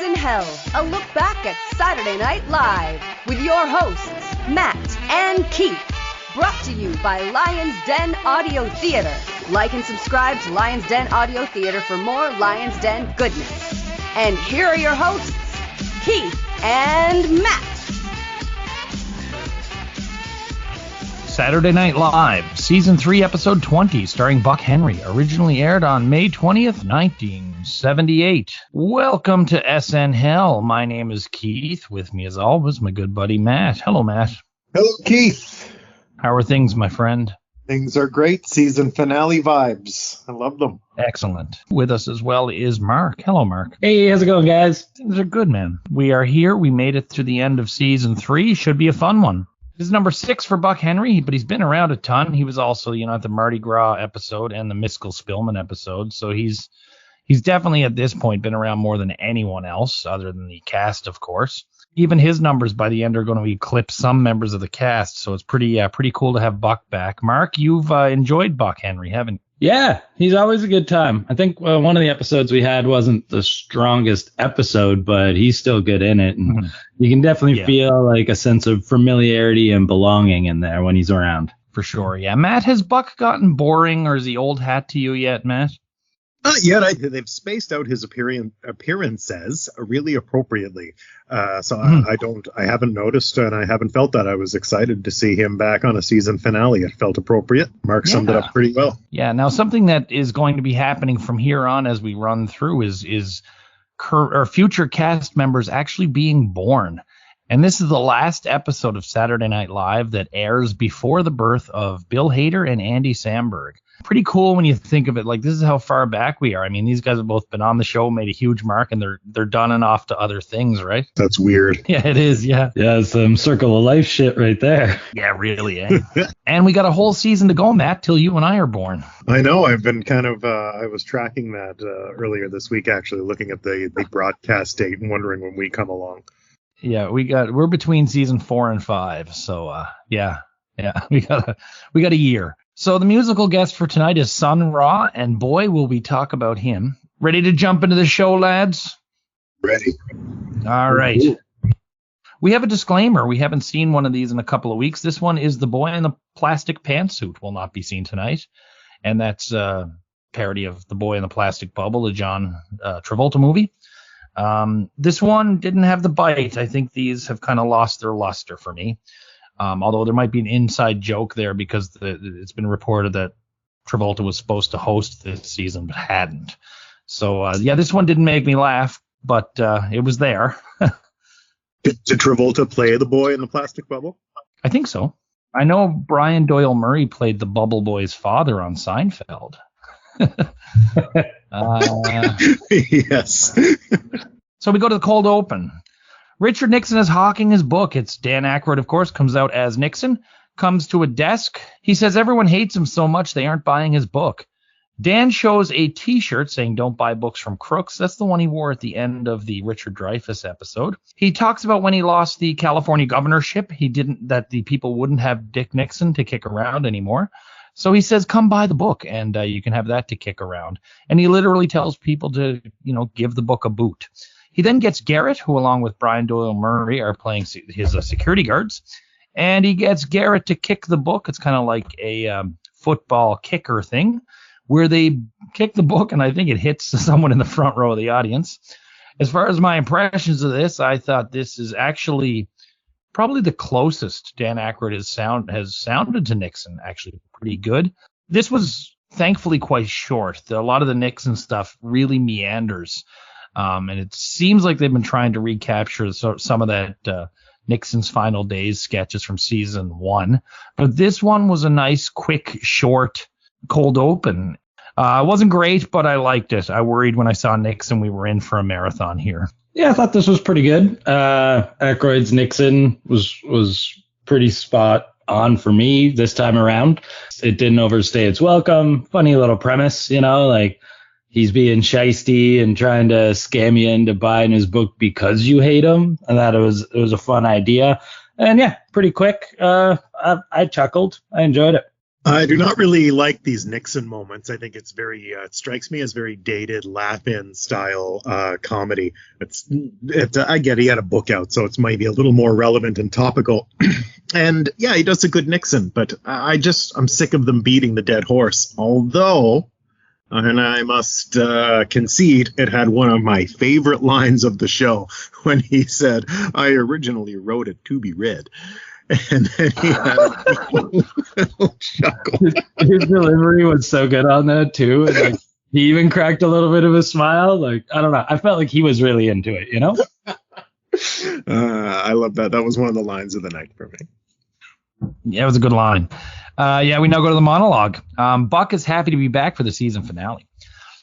SNHell, a look back at Saturday Night Live with your hosts, Matt and Keith. Brought to you by Lion's Den Audio Theater. Like and subscribe to Lion's Den Audio Theater for more Lion's Den goodness. And here are your hosts, Keith and Matt. Saturday Night Live, Season 3, Episode 20, starring Buck Henry, originally aired on May 20th, 1978. Welcome to SNHell. My name is Keith. With me, as always, my good buddy Matt. Hello, Matt. Hello, Keith. How are things, my friend? Things are great. Season finale vibes. I love them. Excellent. With us as well is Mark. Hello, Mark. Hey, how's it going, guys? Things are good, man. We are here. We made it to the end of Season 3. Should be a fun one. This is number 6 for Buck Henry, but he's been around a ton. He was also, at the Mardi Gras episode and the Miskel Spillman episode. So he's definitely at this point been around more than anyone else, other than the cast, of course. Even his numbers by the end are going to eclipse some members of the cast. So it's pretty cool to have Buck back. Mark, you've enjoyed Buck Henry, haven't you? Yeah, he's always a good time. I think one of the episodes we had wasn't the strongest episode, but he's still good in it. And you can definitely feel like a sense of familiarity and belonging in there when he's around. For sure, yeah. Matt, has Buck gotten boring or is he old hat to you yet, Matt? Not yet. They've spaced out his appearances really appropriately. I haven't noticed and I haven't felt that. I was excited to see him back on a season finale. It felt appropriate. Mark summed it up pretty well. Yeah. Now, something that is going to be happening from here on as we run through is future cast members actually being born. And this is the last episode of Saturday Night Live that airs before the birth of Bill Hader and Andy Samberg. Pretty cool when you think of it. Like, this is how far back we are. I mean, these guys have both been on the show, made a huge mark, and they're done and off to other things, right? That's weird. Yeah, it is. Yeah. Yeah, some circle of life shit right there. Yeah, really. Eh? And we got a whole season to go, Matt, till you and I are born. I know. I've been kind of, I was tracking that earlier this week, actually, looking at the broadcast date and wondering when we come along. Yeah, we're between season 4 and 5. So, yeah, we got a year. So the musical guest for tonight is Sun Ra, and boy, will we talk about him. Ready to jump into the show, lads? Ready. All right. We have a disclaimer. We haven't seen one of these in a couple of weeks. This one is The Boy in the Plastic Pantsuit will not be seen tonight. And that's a parody of The Boy in the Plastic Bubble, the John Travolta movie. This one didn't have the bite. I think these have kind of lost their luster for me. Although there might be an inside joke there because it's been reported that Travolta was supposed to host this season but hadn't. So, this one didn't make me laugh, but it was there. Did Travolta play the boy in the plastic bubble? I think so. I know Brian Doyle Murray played the Bubble Boy's father on Seinfeld. Yes. So we go to the cold open. Richard Nixon is hawking his book. It's Dan Aykroyd, of course, comes out as Nixon, comes to a desk. He says everyone hates him so much they aren't buying his book. Dan shows a T-shirt saying don't buy books from crooks. That's the one he wore at the end of the Richard Dreyfuss episode. He talks about when he lost the California governorship, that the people wouldn't have Dick Nixon to kick around anymore. So he says, come buy the book, and you can have that to kick around. And he literally tells people to, give the book a boot. He then gets Garrett, who along with Brian Doyle Murray are playing his security guards, and he gets Garrett to kick the book. It's kind of like a football kicker thing where they kick the book, and I think it hits someone in the front row of the audience. As far as my impressions of this, I thought this is actually probably the closest Dan Aykroyd has sounded to Nixon, actually pretty good. This was thankfully quite short. A lot of the Nixon stuff really meanders. And it seems like they've been trying to recapture some of that Nixon's Final Days sketches from season 1. But this one was a nice, quick, short, cold open. It wasn't great, but I liked it. I worried when I saw Nixon we were in for a marathon here. Yeah, I thought this was pretty good. Aykroyd's Nixon was pretty spot on for me this time around. It didn't overstay its welcome. Funny little premise, like he's being shisty and trying to scam you into buying his book because you hate him. I thought it was a fun idea. And yeah, pretty quick. I chuckled. I enjoyed it. I do not really like these Nixon moments. I think it's very, it strikes me as very dated, laugh-in style comedy. I get he had a book out, so it's maybe a little more relevant and topical. And yeah, he does a good Nixon, but I'm sick of them beating the dead horse. Although, and I must concede, it had one of my favorite lines of the show when he said, "I originally wrote it to be read." And then he had a little chuckle. His delivery was so good on that too, and like he even cracked a little bit of a smile. Like, I don't know, I felt like he was really into it, you know. I love that. That was one of the lines of the night for me. Yeah, it was a good line. We now go to the monologue. Buck is happy to be back for the season finale.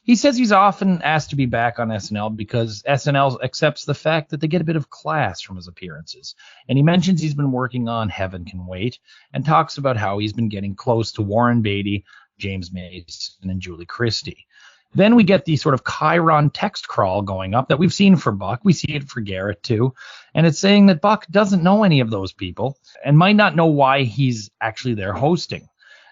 He says he's often asked to be back on SNL because SNL accepts the fact that they get a bit of class from his appearances. And he mentions he's been working on Heaven Can Wait and talks about how he's been getting close to Warren Beatty, James Mason, and Julie Christie. Then we get the sort of Chiron text crawl going up that we've seen for Buck. We see it for Garrett too. And it's saying that Buck doesn't know any of those people and might not know why he's actually there hosting.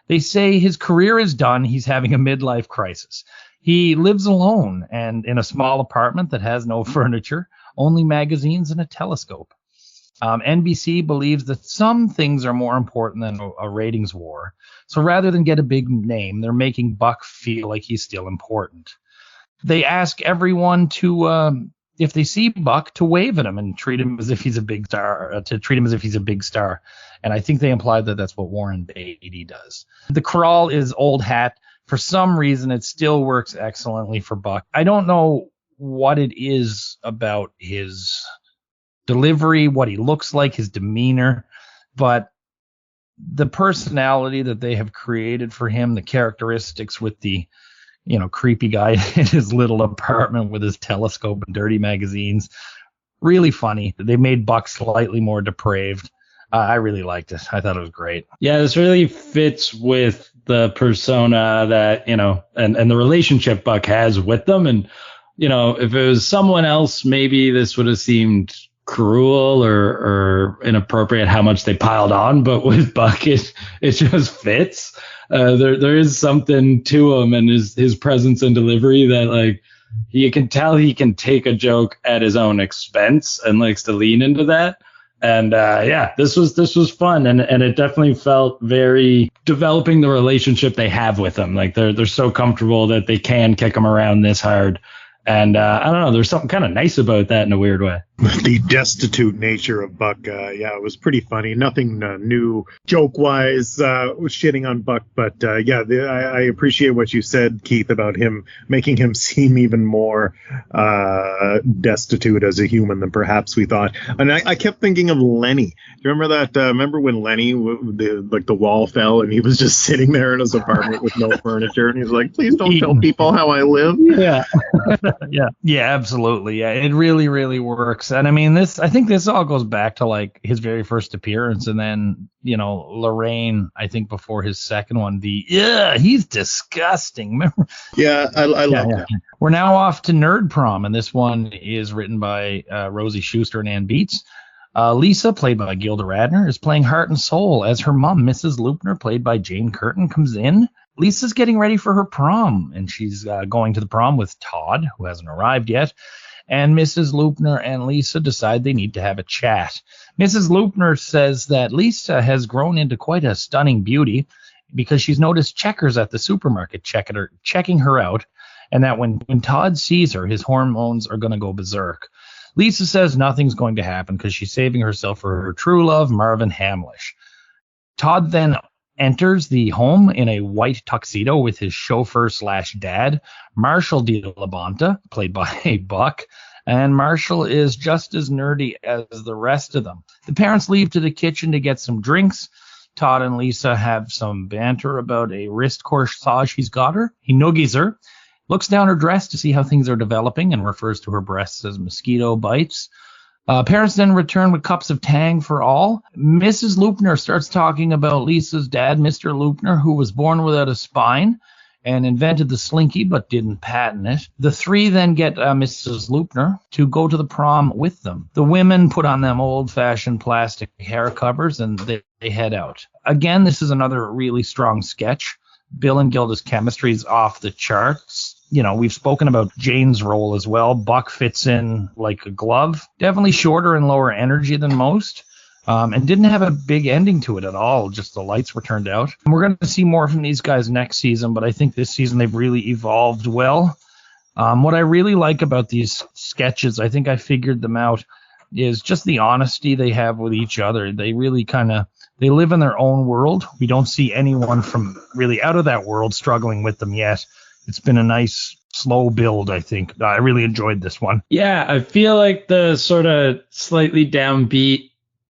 They say his career is done. He's having a midlife crisis. He lives alone and in a small apartment that has no furniture, only magazines and a telescope. NBC believes that some things are more important than a ratings war. So rather than get a big name, they're making Buck feel like he's still important. They ask everyone to, if they see Buck, to wave at him and treat him as if he's a big star, And I think they imply that that's what Warren Beatty does. The crawl is old hat. For some reason, it still works excellently for Buck. I don't know what it is about his delivery, what he looks like, his demeanor, but the personality that they have created for him, the characteristics with the, creepy guy in his little apartment with his telescope and dirty magazines, really funny. They made Buck slightly more depraved. I really liked it. I thought it was great. Yeah, this really fits with the persona that, and the relationship Buck has with them. And, if it was someone else, maybe this would have seemed cruel or inappropriate how much they piled on. But with Buck, it just fits. There is something to him and his presence and delivery that, like, you can tell he can take a joke at his own expense and likes to lean into that. And this was fun, and it definitely felt very developing the relationship they have with him. Like they're so comfortable that they can kick him around this hard. And I don't know, there's something kind of nice about that in a weird way. The destitute nature of Buck, it was pretty funny. Nothing new joke-wise shitting on Buck, but I appreciate what you said, Keith, about him making him seem even more destitute as a human than perhaps we thought. And I kept thinking of Lenny. Do you remember that? Remember when Lenny, the wall fell and he was just sitting there in his apartment with no furniture, and he's like, "Please don't tell people how I live." Yeah. Yeah, absolutely. Yeah, it really, really works. And I mean, I think this all goes back to like his very first appearance, and then, Lorraine, I think before his second one, he's disgusting. Remember? Yeah, I love that. We're now off to Nerd Prom, and this one is written by Rosie Schuster and Ann Beats. Lisa, played by Gilda Radner, is playing heart and soul as her mom, Mrs. Loopner, played by Jane Curtin, comes in. Lisa's getting ready for her prom, and she's going to the prom with Todd, who hasn't arrived yet. And Mrs. Loopner and Lisa decide they need to have a chat. Mrs. Loopner says that Lisa has grown into quite a stunning beauty because she's noticed checkers at the supermarket checking her out, and that when Todd sees her, his hormones are going to go berserk. Lisa says nothing's going to happen because she's saving herself for her true love, Marvin Hamlish. Todd then enters the home in a white tuxedo with his chauffeur/dad, Marshall de la Bonta, played by Buck. And Marshall is just as nerdy as the rest of them. The parents leave to the kitchen to get some drinks. Todd and Lisa have some banter about a wrist corsage he's got her. He noogies her, looks down her dress to see how things are developing, and refers to her breasts as mosquito bites. Parents then return with cups of Tang for all. Mrs. Loopner starts talking about Lisa's dad, Mr. Loopner, who was born without a spine and invented the slinky but didn't patent it. The three then get Mrs. Loopner to go to the prom with them. The women put on them old-fashioned plastic hair covers, and they they head out. Again, this is another really strong sketch. Bill and Gilda's chemistry is off the charts. You know, we've spoken about Jane's role as well. Buck fits in like a glove. Definitely shorter and lower energy than most. And didn't have a big ending to it at all. Just the lights were turned out. And we're going to see more from these guys next season, but I think this season they've really evolved well. What I really like about these sketches, I think I figured them out, is just the honesty they have with each other. They really they live in their own world. We don't see anyone from really out of that world struggling with them yet. It's been a nice slow build, I think. I really enjoyed this one. Yeah, I feel like the sort of slightly downbeat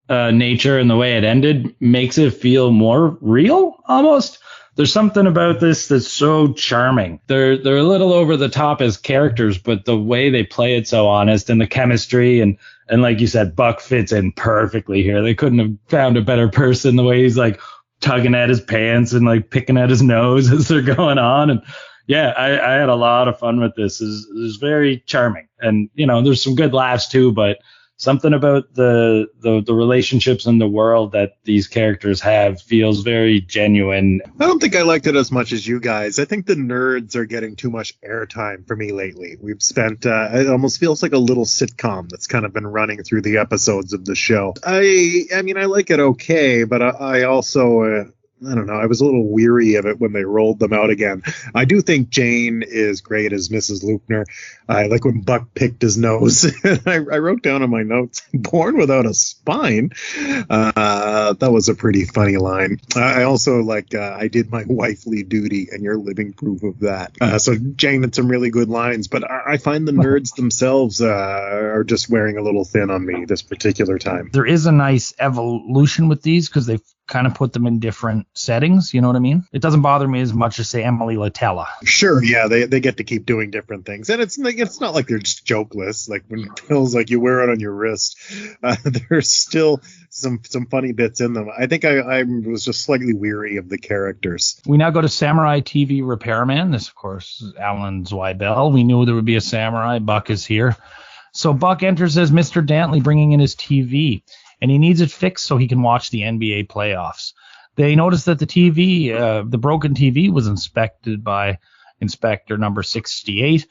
nature and the way it ended makes it feel more real almost. There's something about this that's so charming. They're a little over the top as characters, but the way they play it so honest, and the chemistry and like you said, Buck fits in perfectly here. They couldn't have found a better person. The way he's like tugging at his pants and like picking at his nose as they're going on. And yeah, I had a lot of fun with this. It was very charming. And, you know, there's some good laughs too, but something about the relationships in the world that these characters have feels very genuine. I don't think I liked it as much as you guys. I think the nerds are getting too much airtime for me lately. We've spent, it almost feels like a little sitcom that's kind of been running through the episodes of the show. I mean, I like it okay, but I also... I don't know. I was a little weary of it when they rolled them out again. I do think Jane is great as Mrs. Lupner. I like when Buck picked his nose. I wrote down on my notes, born without a spine. That was a pretty funny line. I also like, I did my wifely duty and you're living proof of that. So Jane had some really good lines, but I find the nerds themselves are just wearing a little thin on me this particular time. There is a nice evolution with these because they've kind of put them in different settings, you know what I mean? It doesn't bother me as much as, say, Emily Latella. Sure, yeah, they get to keep doing different things. And it's not like they're just jokeless. Like when it feels like you wear it on your wrist, there's still some funny bits in them. I think I was just slightly weary of the characters. We now go to Samurai TV Repairman. This, of course, is Alan Zweibel. We knew there would be a samurai. Buck is here. So Buck enters as Mr. Dantley, bringing in his TV. And he needs it fixed so he can watch the NBA playoffs. They noticed that the TV, the broken TV, was inspected by Inspector number 68.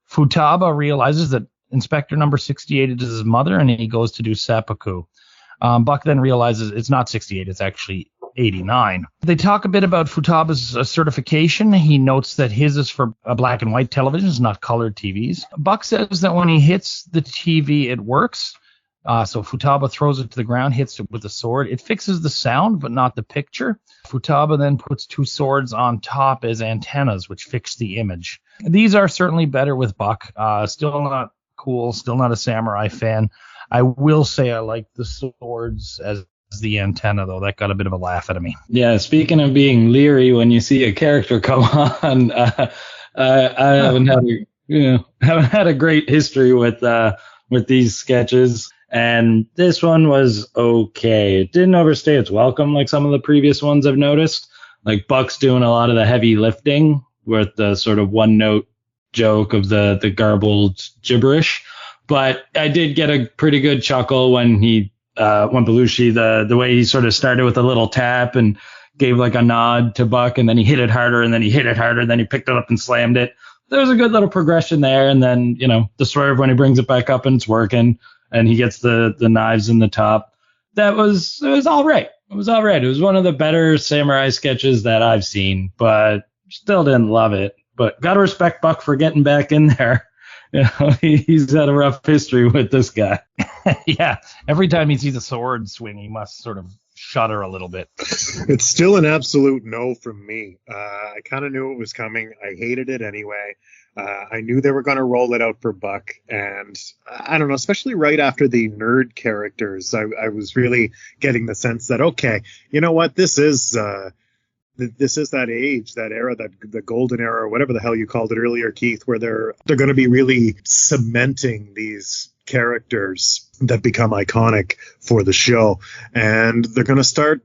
Futaba realizes that Inspector number 68 is his mother, and he goes to do seppuku. Buck then realizes it's not 68, it's actually 89. They talk a bit about Futaba's certification. He notes that his is for black and white televisions, not colored TVs. Buck says that when he hits the TV, it works. So Futaba throws it to the ground, hits it with a sword. It fixes the sound, but not the picture. Futaba then puts two swords on top as antennas, which fix the image. These are certainly better with Buck. Still not cool, still not a samurai fan. I will say I like the swords as the antenna, though. That got a bit of a laugh out of me. Yeah, speaking of being leery when you see a character come on, I haven't had a great history with these sketches. And this one was okay. It didn't overstay its welcome like some of the previous ones I've noticed. Like Buck's doing a lot of the heavy lifting with the sort of one note joke of the garbled gibberish. But I did get a pretty good chuckle when when Belushi, the way he sort of started with a little tap and gave like a nod to Buck, and then he hit it harder, and then he hit it harder, and then he picked it up and slammed it. There was a good little progression there. And then, you know, the swerve when he brings it back up and it's working. And he gets the knives in the top. It was all right. It was all right. It was one of the better samurai sketches that I've seen, but still didn't love it. But gotta respect Buck for getting back in there. You know, he's had a rough history with this guy. Yeah. Every time he sees a sword swing, he must sort of shudder a little bit. It's still an absolute no from me. I kind of knew it was coming. I hated it anyway. I knew they were going to roll it out for Buck, and I don't know, especially right after the nerd characters, I was really getting the sense that, okay, you know what, this is that age, that era, that the golden era, or whatever the hell you called it earlier, Keith, where they're going to be really cementing these characters that become iconic for the show, and they're going to start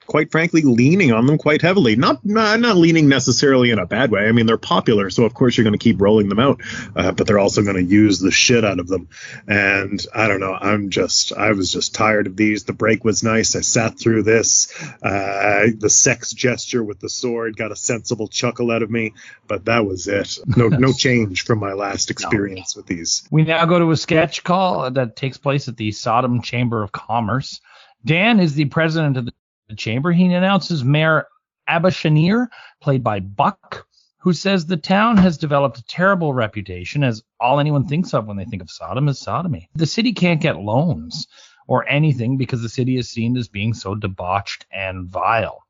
quite frankly, leaning on them quite heavily. Not leaning necessarily in a bad way. I mean, they're popular, so of course you're going to keep rolling them out, but they're also going to use the shit out of them. And I don't know, I was just tired of these. The break was nice. I sat through this. The sex gesture with the sword got a sensible chuckle out of me, but that was it. No change from my last experience with these. We now go to a sketch call that takes place at the Sodom Chamber of Commerce. Dan is the president of the chamber. He announces Mayor Abashanir, played by Buck, who says the town has developed a terrible reputation, as all anyone thinks of when they think of Sodom is sodomy. The city can't get loans or anything because the city is seen as being so debauched and vile.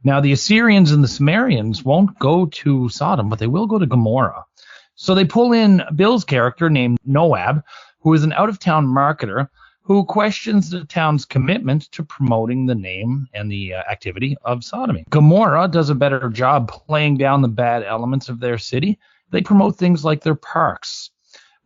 Now, the Assyrians and the Sumerians won't go to Sodom, but they will go to Gomorrah. So they pull in Bill's character named Noab, who is an out-of-town marketer who questions the town's commitment to promoting the name and the activity of sodomy. Gomorrah does a better job playing down the bad elements of their city. They promote things like their parks.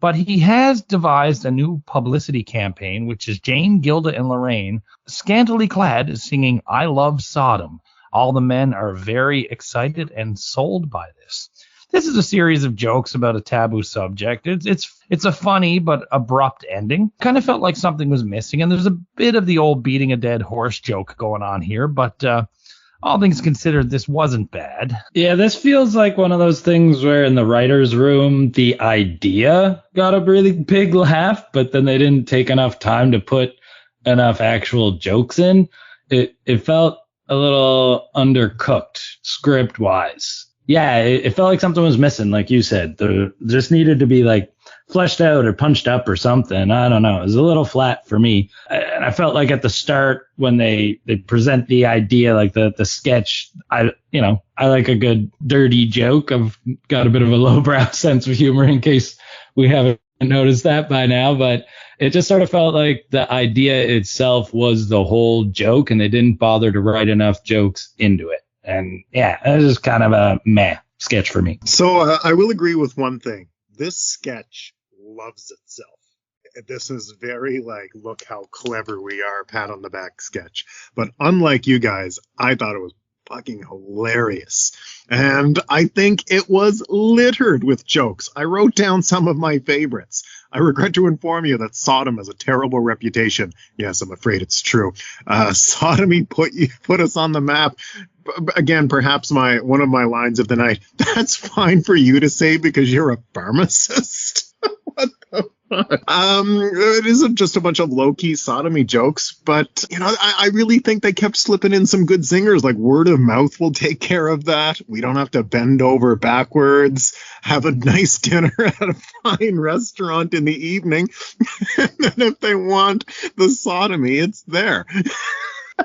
But he has devised a new publicity campaign, which is Jane, Gilda, and Lorraine, scantily clad, singing "I Love Sodom." All the men are very excited and sold by this. This is a series of jokes about a taboo subject. It's a funny but abrupt ending. Kind of felt like something was missing, and there's a bit of the old beating a dead horse joke going on here, but all things considered, this wasn't bad. Yeah, this feels like one of those things where in the writer's room, the idea got a really big laugh, but then they didn't take enough time to put enough actual jokes in. It felt a little undercooked script-wise. Yeah, it felt like something was missing, like you said. There just needed to be like fleshed out or punched up or something. I don't know. It was a little flat for me. And I felt like at the start when they present the idea, like the sketch, I like a good dirty joke. I've got a bit of a lowbrow sense of humor in case we haven't noticed that by now. But it just sort of felt like the idea itself was the whole joke, and they didn't bother to write enough jokes into it. And yeah, it was just kind of a meh sketch for me. So I will agree with one thing. This sketch loves itself. This is very like, look how clever we are, pat on the back sketch. But unlike you guys, I thought it was fucking hilarious. And I think it was littered with jokes. I wrote down some of my favorites. I regret to inform you that Sodom has a terrible reputation. Yes, I'm afraid it's true. Sodomy put us on the map. Again, perhaps one of my lines of the night. That's fine for you to say because you're a pharmacist. What the fuck? It isn't just a bunch of low-key sodomy jokes, but I really think they kept slipping in some good zingers. Like word of mouth will take care of that. We don't have to bend over backwards, have a nice dinner at a fine restaurant in the evening, and then if they want the sodomy, it's there.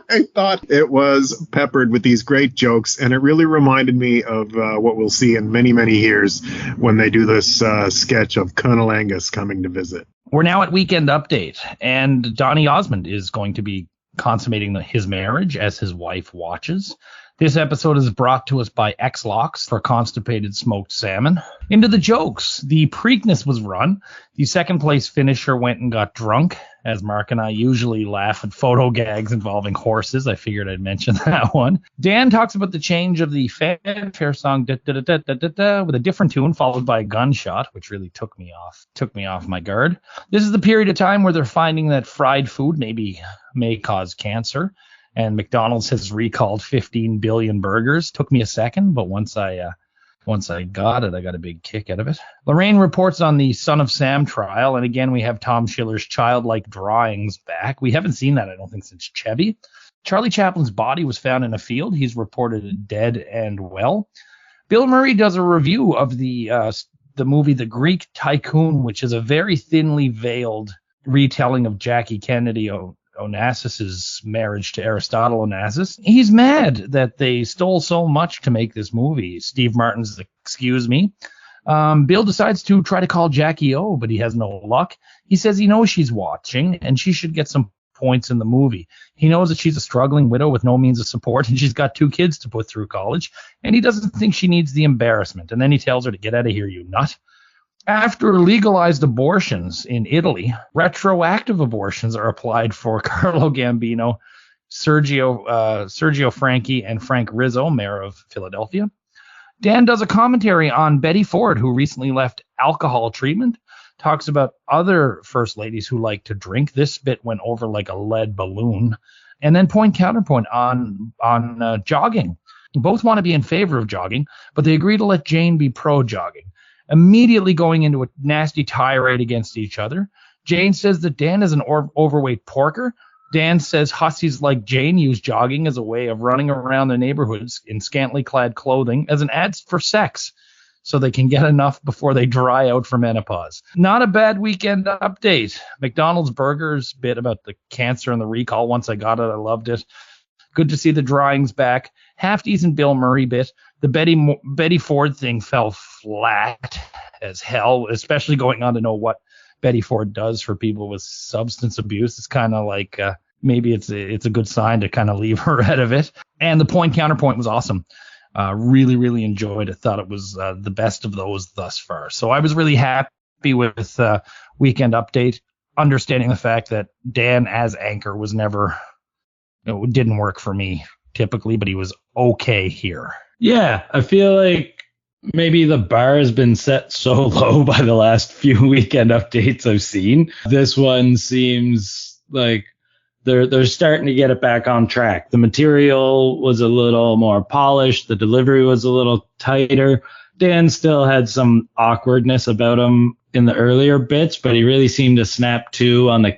I thought it was peppered with these great jokes, and it really reminded me of what we'll see in many, many years when they do this sketch of Colonel Angus coming to visit. We're now at Weekend Update, and Donny Osmond is going to be consummating his marriage as his wife watches. This episode is brought to us by X-Locks for constipated smoked salmon. Into the jokes. The Preakness was run. The second place finisher went and got drunk, as Mark and I usually laugh at photo gags involving horses. I figured I'd mention that one. Dan talks about the change of the fanfare song da, da, da, da, da, da, with a different tune followed by a gunshot, which really took me off my guard. This is the period of time where they're finding that fried food may cause cancer. And McDonald's has recalled 15 billion burgers. Took me a second, but once I got it, I got a big kick out of it. Lorraine reports on the Son of Sam trial, and again, we have Tom Schiller's childlike drawings back. We haven't seen that, I don't think, since Chevy. Charlie Chaplin's body was found in a field. He's reported dead and well. Bill Murray does a review of the movie The Greek Tycoon, which is a very thinly veiled retelling of Jackie Kennedy Onassis's marriage to Aristotle Onassis. He's mad that they stole so much to make this movie. Steve Martin's excuse me. Bill decides to try to call Jackie O, but he has no luck. He says he knows she's watching and she should get some points in the movie. He knows that she's a struggling widow with no means of support and she's got 2 kids to put through college, and he doesn't think she needs the embarrassment. And then he tells her to get out of here, you nut. After legalized abortions in Italy, retroactive abortions are applied for Carlo Gambino Sergio Frankie, and Frank Rizzo, mayor of Philadelphia. Dan does a commentary on Betty Ford, who recently left alcohol treatment, talks about other first ladies who like to drink. This bit went over like a lead balloon. And then counterpoint on jogging. Both want to be in favor of jogging, but they agree to let Jane be pro-jogging, immediately going into a nasty tirade against each other. Jane says that Dan is an overweight porker. Dan says hussies like Jane use jogging as a way of running around their neighborhoods in scantily clad clothing as an ad for sex, so they can get enough before they dry out for menopause. Not a bad weekend update. McDonald's burgers bit about the cancer and the recall. Once I got it, I loved it. Good to see the drawings back. Half decent Bill Murray bit. The Betty Ford thing fell flat as hell, especially going on to know what Betty Ford does for people with substance abuse. It's kind of like maybe it's a good sign to kind of leave her out of it. And the counterpoint was awesome. Really, really enjoyed it. Thought it was the best of those thus far. So I was really happy with weekend update, understanding the fact that Dan as anchor was never, it didn't work for me typically, but he was okay here. Yeah, I feel like maybe the bar has been set so low by the last few weekend updates I've seen. This one seems like they're starting to get it back on track. The material was a little more polished. The delivery was a little tighter. Dan still had some awkwardness about him in the earlier bits, but he really seemed to snap to on the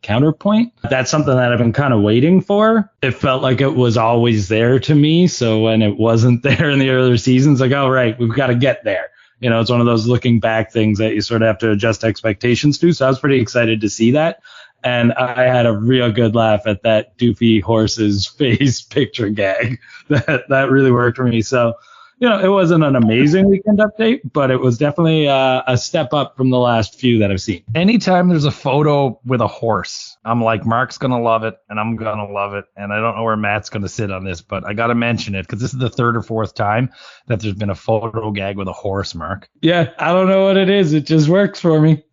counterpoint. That's something that I've been kind of waiting for. It felt like it was always there to me. So when it wasn't there in the earlier seasons, like, oh, right, we've got to get there. You know, it's one of those looking back things that you sort of have to adjust expectations to. So I was pretty excited to see that. And I had a real good laugh at that doofy horse's face picture gag. That really worked for me. So, you know, it wasn't an amazing weekend update, but it was definitely a step up from the last few that I've seen. Anytime there's a photo with a horse, I'm like, Mark's going to love it, and I'm going to love it. And I don't know where Matt's going to sit on this, but I got to mention it because this is the third or fourth time that there's been a photo gag with a horse, Mark. Yeah, I don't know what it is. It just works for me.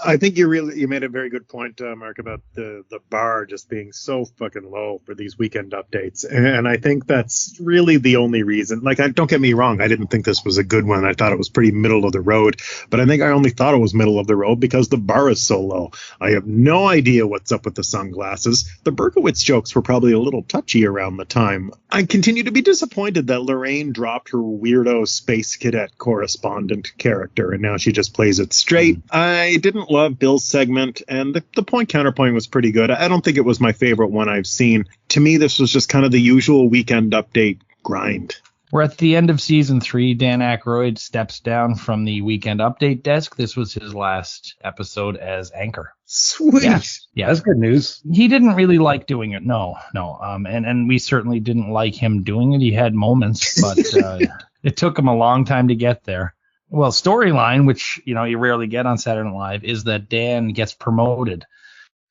I think you made a very good point, Mark, about the bar just being so fucking low for these weekend updates. And I think that's really the only reason. Like, don't get me wrong, I didn't think this was a good one. I thought it was pretty middle of the road. But I think I only thought it was middle of the road because the bar is so low. I have no idea what's up with the sunglasses. The Berkowitz jokes were probably a little touchy around the time. I continue to be disappointed that Lorraine dropped her weirdo space cadet correspondent character, and now she just plays it straight. I didn't love Bill's segment, and the counterpoint was pretty good. I don't think it was my favorite one I've seen. To me, this was just kind of the usual weekend update grind. We're at the end of season 3. Dan Aykroyd steps down from the weekend update desk. This was his last episode as anchor. Sweet. Yeah, that's good news. He didn't really like doing it. No. And we certainly didn't like him doing it. He had moments, but it took him a long time to get there. Well, storyline, which, you know, you rarely get on Saturday Night Live, is that Dan gets promoted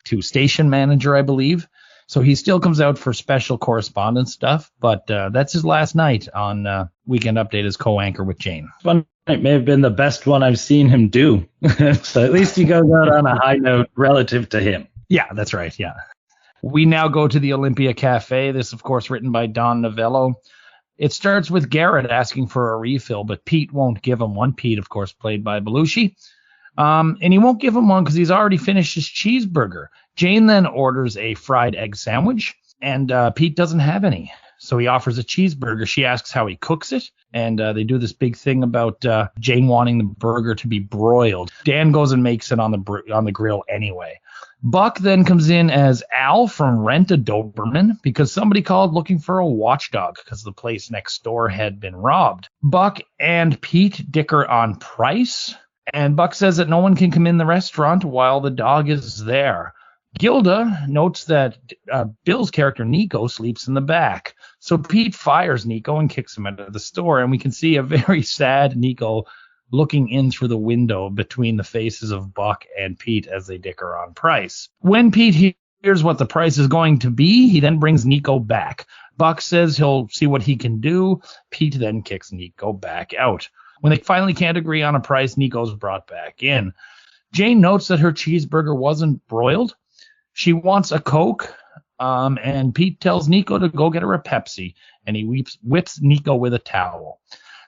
to station manager, I believe. So he still comes out for special correspondence stuff, but that's his last night on Weekend Update as co-anchor with Jane. It may have been the best one I've seen him do. So at least he goes out on a high note relative to him. Yeah, that's right. Yeah. We now go to the Olympia Cafe. This, of course, written by Don Novello. It starts with Garrett asking for a refill, but Pete won't give him one. Pete, of course, played by Belushi. And he won't give him one because he's already finished his cheeseburger. Jane then orders a fried egg sandwich, and Pete doesn't have any. So he offers a cheeseburger. She asks how he cooks it, and they do this big thing about Jane wanting the burger to be broiled. Dan goes and makes it on the grill anyway. Buck then comes in as Al from Rent-A-Doberman because somebody called looking for a watchdog because the place next door had been robbed. Buck and Pete dicker on price, and Buck says that no one can come in the restaurant while the dog is there. Gilda notes that Bill's character Nico sleeps in the back. So Pete fires Nico and kicks him out of the store, and we can see a very sad Nico looking in through the window between the faces of Buck and Pete as they dicker on price. When Pete hears what the price is going to be, he then brings Nico back. Buck says he'll see what he can do. Pete then kicks Nico back out. When they finally can't agree on a price, Nico's brought back in. Jane notes that her cheeseburger wasn't broiled. She wants a Coke, And Pete tells Nico to go get her a Pepsi, and he whips Nico with a towel.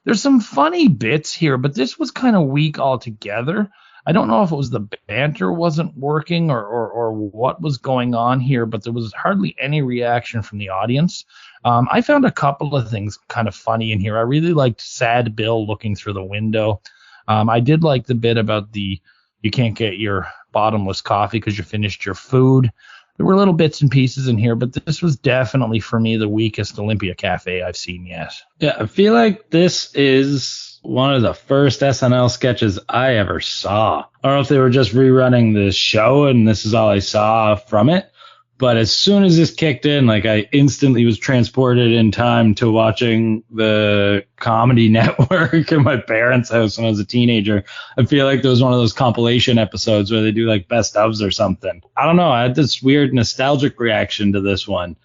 There's some funny bits here, but this was kind of weak altogether. I don't know if it was the banter wasn't working or what was going on here, but there was hardly any reaction from the audience. I found a couple of things kind of funny in here. I really liked Sad Bill looking through the window. I did like the bit about you can't get your bottomless coffee because you finished your food. There were little bits and pieces in here, but this was definitely, for me, the weakest Olympia Cafe I've seen yet. Yeah, I feel like this is one of the first SNL sketches I ever saw. I don't know if they were just rerunning the show and this is all I saw from it. But as soon as this kicked in, like I instantly was transported in time to watching the Comedy Network at my parents' house when I was a teenager. I feel like there was one of those compilation episodes where they do like best ofs or something. I don't know. I had this weird nostalgic reaction to this one.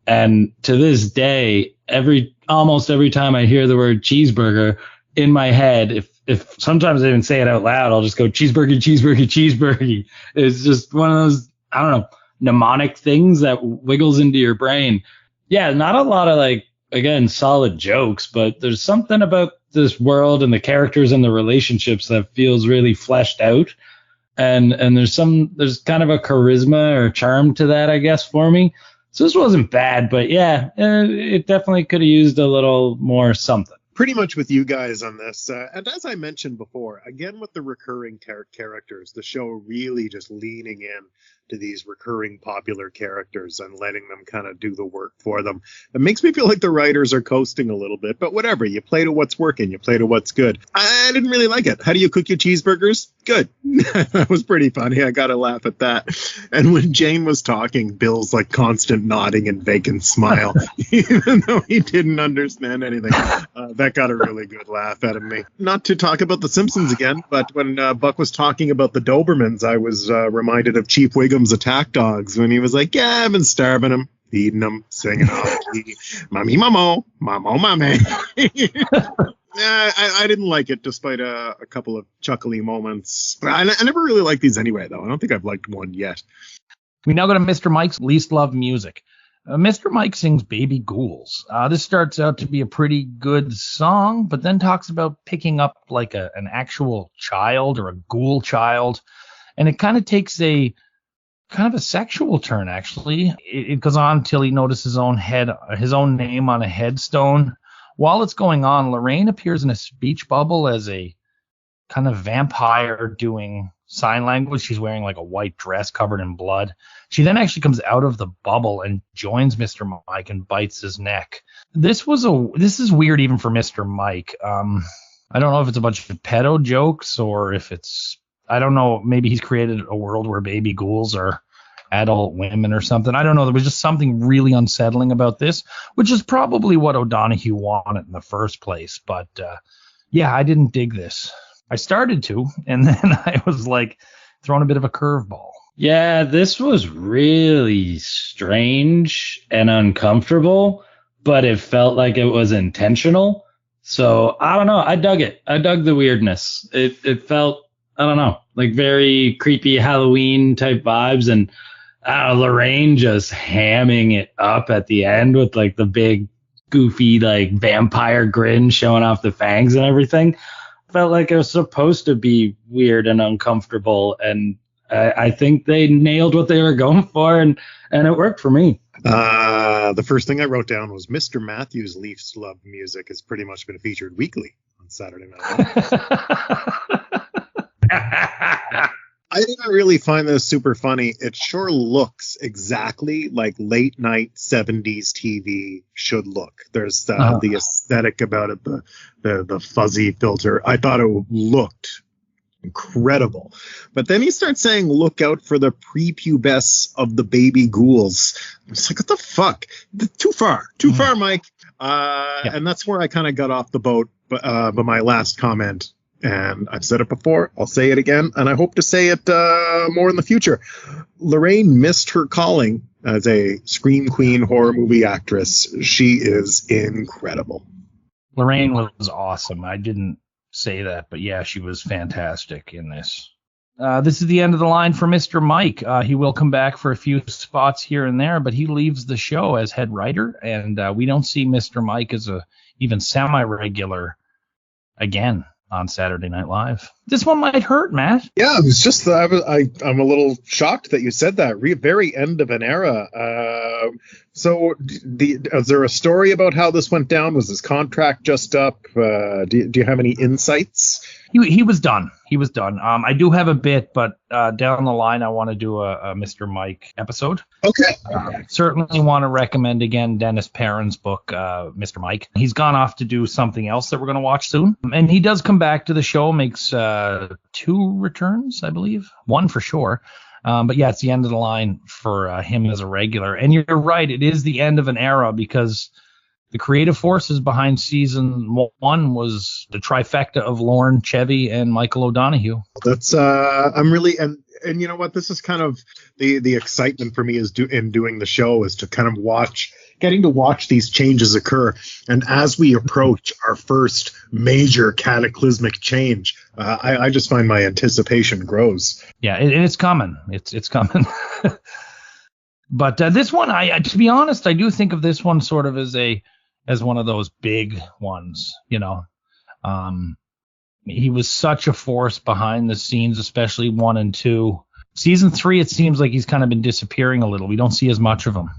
And to this day, almost every time I hear the word cheeseburger in my head, if sometimes I even say it out loud, I'll just go cheeseburger, cheeseburger, cheeseburger. It's just one of those, I don't know, mnemonic things that wiggles into your brain. Yeah, not a lot of like, again, solid jokes, but there's something about this world and the characters and the relationships that feels really fleshed out. And there's kind of a charisma or charm to that, I guess, for me. So this wasn't bad, but yeah, it definitely could have used a little more something. Pretty much with you guys on this. And as I mentioned before, again, with the recurring characters, the show really just leaning in to these recurring popular characters and letting them kind of do the work for them. It makes me feel like the writers are coasting a little bit, but whatever. You play to what's working. You play to what's good. I didn't really like it. How do you cook your cheeseburgers? Good. That was pretty funny. I got to laugh at that. And when Jane was talking, Bill's like constant nodding and vacant smile, even though he didn't understand anything. That got a really good laugh out of me. Not to talk about The Simpsons again, but when Buck was talking about the Dobermans, I was reminded of Chief Wiggum's Attack Dogs when he was like, yeah, I've been starving them, feeding them, singing off key, mommy, mamo, mamo, mommy. I didn't like it, despite a couple of chuckly moments. I never really liked these anyway, though. I don't think I've liked one yet. We now go to Mr. Mike's least loved music. Mr. Mike sings Baby Ghouls. This starts out to be a pretty good song, but then talks about picking up like an actual child or a ghoul child. And it kind of takes a sexual turn, actually. It goes on until he notices his own name on a headstone. While it's going on, Lorraine appears in a speech bubble as a kind of vampire doing sign language. She's wearing like a white dress covered in blood. She then actually comes out of the bubble and joins Mr. Mike and bites his neck. This is weird even for Mr. Mike. I don't know if it's a bunch of pedo jokes or if it's, I don't know, maybe he's created a world where baby ghouls are adult women or something. I don't know. There was just something really unsettling about this, which is probably what O'Donoghue wanted in the first place. But yeah, I didn't dig this. I started to, and then I was like thrown a bit of a curveball. Yeah, this was really strange and uncomfortable, but it felt like it was intentional. So I don't know. I dug it. I dug the weirdness. It felt, I don't know, like very creepy Halloween type vibes. And Lorraine just hamming it up at the end with like the big goofy like vampire grin showing off the fangs and everything. Felt like it was supposed to be weird and uncomfortable, and I think they nailed what they were going for, and it worked for me. The first thing I wrote down was Mr. Matthews' least loved music has pretty much been featured weekly on Saturday Night. I didn't really find this super funny. It sure looks exactly like late night 70s TV should look. There's the aesthetic about it, the fuzzy filter. I thought it looked incredible. But then he starts saying, look out for the prepubescence of the baby ghouls. It's like, what the fuck? Too far, Mike. And that's where I kind of got off the boat. But my last comment, and I've said it before, I'll say it again, and I hope to say it more in the future. Lorraine missed her calling as a Scream Queen horror movie actress. She is incredible. Lorraine was awesome. I didn't say that, but yeah, she was fantastic in this. This is the end of the line for Mr. Mike. He will come back for a few spots here and there, but he leaves the show as head writer, and we don't see Mr. Mike as a even semi-regular again on Saturday Night Live. This one might hurt, Matt. Yeah, it was just I'm a little shocked that you said that. Very end of an era. So, is there a story about how this went down? Was his contract just up? Do you have any insights? He was done. He was done. I do have a bit, but down the line, I want to do a Mr. Mike episode. Okay. Certainly want to recommend again Dennis Perrin's book, Mr. Mike. He's gone off to do something else that we're going to watch soon. And he does come back to the show, makes 2 returns, I believe. 1 for sure. But yeah, it's the end of the line for him as a regular. And you're right, it is the end of an era because the creative forces behind season 1 was the trifecta of Lorne, Chevy, and Michael O'Donoghue. That's I'm really and you know what? This is kind of the excitement for me in doing the show is to kind of getting to watch these changes occur. And as we approach our first major cataclysmic change, I just find my anticipation grows. Yeah, it's coming. It's coming. But this one, to be honest, I do think of this one sort of as one of those big ones, you know. He was such a force behind the scenes, especially 1 and 2. Season 3, it seems like he's kind of been disappearing a little. We don't see as much of him.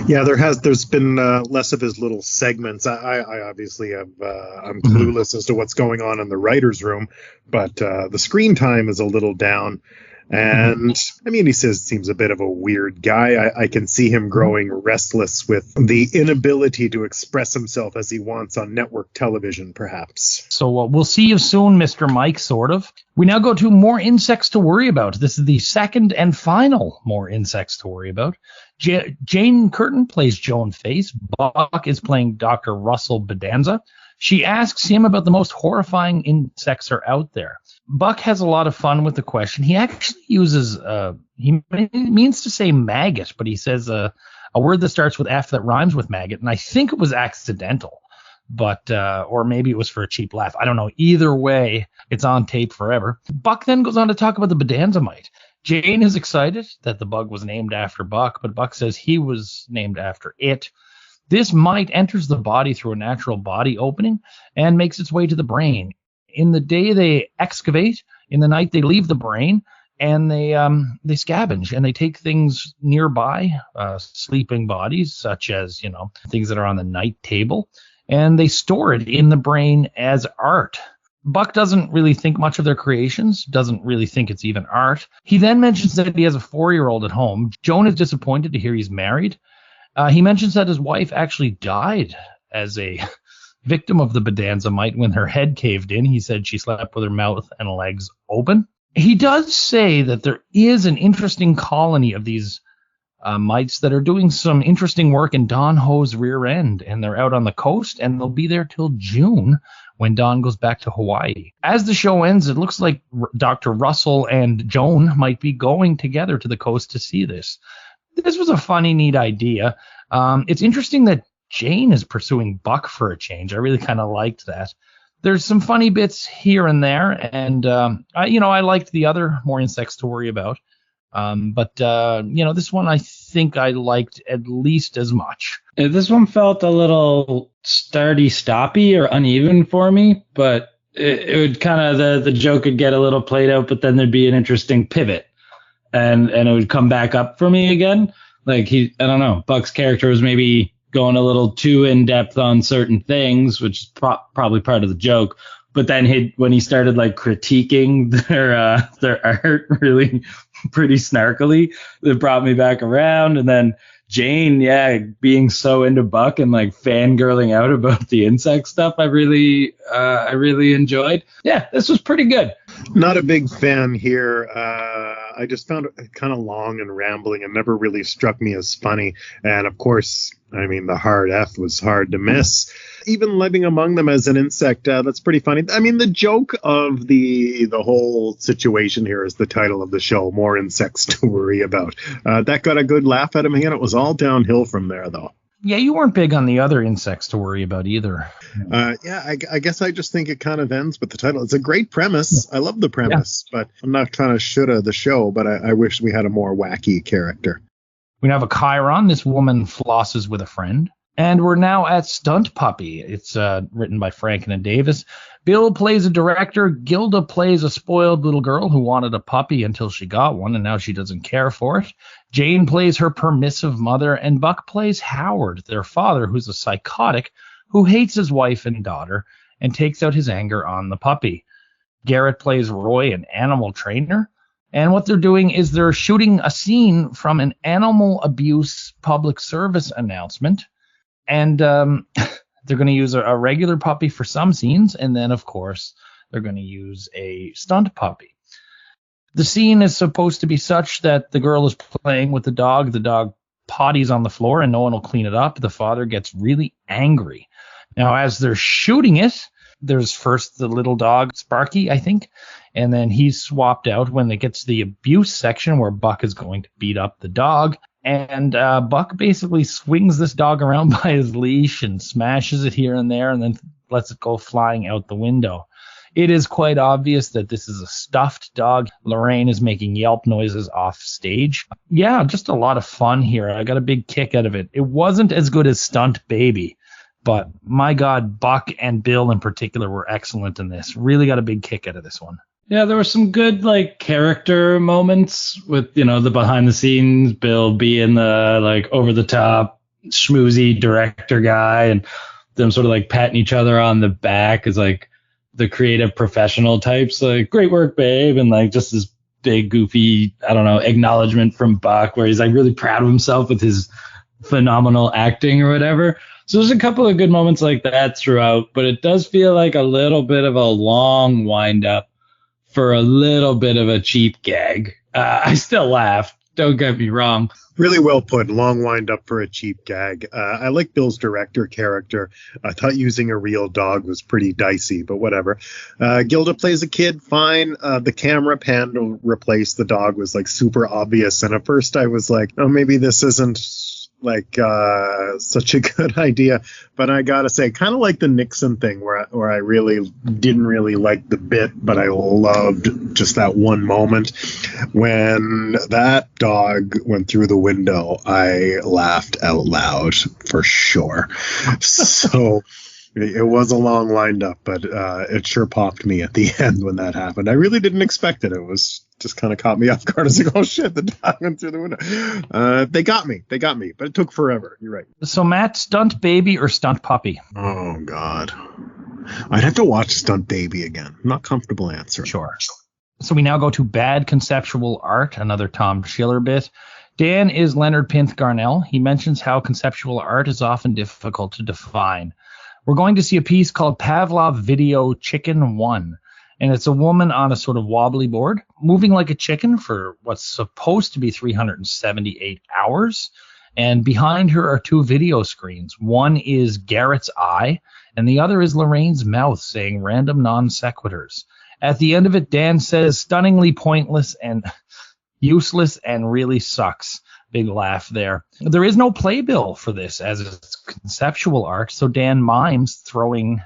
Yeah, there's been less of his little segments. I obviously I'm clueless as to what's going on in the writer's room, but the screen time is a little down. And I mean, he seems a bit of a weird guy. I can see him growing restless with the inability to express himself as he wants on network television, perhaps. So we'll see you soon, Mr. Mike, sort of. We now go to More Insects to Worry About. This is the second and final More Insects to Worry About. Jane Curtin plays Joan Face. Buck is playing Dr. Russell Bedanza. She asks him about the most horrifying insects are out there. Buck has a lot of fun with the question. He actually uses, he means to say maggot, but he says a word that starts with F that rhymes with maggot, and I think it was accidental, but or maybe it was for a cheap laugh. I don't know. Either way, it's on tape forever. Buck then goes on to talk about the Bedanza mite. Jane is excited that the bug was named after Buck, but Buck says he was named after it. This mite enters the body through a natural body opening and makes its way to the brain. In the day they excavate, in the night they leave the brain, and they scavenge and they take things nearby, sleeping bodies, such as, you know, things that are on the night table, and they store it in the brain as art. Buck doesn't really think much of their creations, doesn't really think it's even art. He then mentions that he has a 4-year-old at home. Joan is disappointed to hear he's married. He mentions that his wife actually died as a victim of the Bedanza mite when her head caved in. He said she slept with her mouth and legs open. He does say that there is an interesting colony of these mites that are doing some interesting work in Don Ho's rear end, and they're out on the coast, and they'll be there till June when Don goes back to Hawaii. As the show ends, it looks like Dr. Russell and Joan might be going together to the coast to see this. This was a funny, neat idea. It's interesting that Jane is pursuing Buck for a change. I really kind of liked that. There's some funny bits here and there, and I liked the other More Insects to Worry About. But this one I think I liked at least as much. This one felt a little starty-stoppy or uneven for me, but it would kind of the joke would get a little played out, but then there'd be an interesting pivot, and it would come back up for me again. Like I don't know, Buck's character was maybe going a little too in depth on certain things, which is probably part of the joke. But then when he started like critiquing their art really pretty snarkily, it brought me back around. And then Jane, being so into Buck and like fangirling out about the insect stuff, I really enjoyed. Yeah, this was pretty good. Not a big fan here. I just found it kind of long and rambling and never really struck me as funny. And of course, I mean, the hard F was hard to miss. Even living among them as an insect, that's pretty funny. I mean, the joke of the whole situation here is the title of the show, More Insects to Worry About. That got a good laugh out of me, and it was all downhill from there, though. Yeah, you weren't big on the other insects to worry about either. I guess I just think it kind of ends with the title. It's a great premise. I love the premise, but I'm not trying to shoulda the show, but I wish we had a more wacky character. We have a Chiron. This woman flosses with a friend. And we're now at Stunt Puppy. It's written by Franken and Davis. Bill plays a director. Gilda plays a spoiled little girl who wanted a puppy until she got one, and now she doesn't care for it. Jane plays her permissive mother, and Buck plays Howard, their father, who's a psychotic who hates his wife and daughter and takes out his anger on the puppy. Garrett plays Roy, an animal trainer. And what they're doing is they're shooting a scene from an animal abuse public service announcement. And they're going to use a regular puppy for some scenes. And then, of course, they're going to use a stunt puppy. The scene is supposed to be such that the girl is playing with the dog. The dog potties on the floor and no one will clean it up. The father gets really angry. Now, as they're shooting it, there's first the little dog, Sparky, I think. And then he's swapped out when it gets to the abuse section where Buck is going to beat up the dog. And Buck basically swings this dog around by his leash and smashes it here and there and then lets it go flying out the window. It is quite obvious that this is a stuffed dog. Lorraine is making yelp noises off stage. Yeah, just a lot of fun here. I got a big kick out of it. It wasn't as good as Stunt Baby, but my God, Buck and Bill in particular were excellent in this. Really got a big kick out of this one. Yeah, there were some good character moments with, the behind the scenes, Bill being the over the top schmoozy director guy and them sort of patting each other on the back as the creative professional types, great work, babe. And just this big goofy, I don't know, acknowledgement from Buck where he's really proud of himself with his phenomenal acting or whatever. So there's a couple of good moments like that throughout, but it does feel like a little bit of a long wind up for a little bit of a cheap gag. I still laughed. Don't get me wrong. Really well put. Long wind up for a cheap gag. I like Bill's director character. I thought using a real dog was pretty dicey, but whatever. Gilda plays a kid. Fine. The camera pan to replace the dog was super obvious. And at first I was like, oh, maybe this isn't such a good idea, but I gotta say, kind of like the Nixon thing where I really didn't really like the bit, but I loved just that one moment when that dog went through the window. I laughed out loud for sure. So it was a long wind up, but it sure popped me at the end when that happened. I really didn't expect it. It was just kind of caught me off guard. I was like, oh shit, the dog went through the window. They got me, but it took forever. You're right. So Matt, Stunt Baby or Stunt Puppy? Oh God, I'd have to watch Stunt Baby again. Not comfortable answer. Sure. So we now go to Bad Conceptual Art, another Tom Schiller bit. Dan is Leonard Pinth Garnell. He mentions how conceptual art is often difficult to define. We're going to see a piece called Pavlov Video Chicken 1. And it's a woman on a sort of wobbly board, moving like a chicken for what's supposed to be 378 hours. And behind her are two video screens. One is Garrett's eye, and the other is Lorraine's mouth saying random non sequiturs. At the end of it, Dan says stunningly pointless and useless and really sucks. Big laugh there. There is no playbill for this as it's conceptual art, so Dan mimes throwing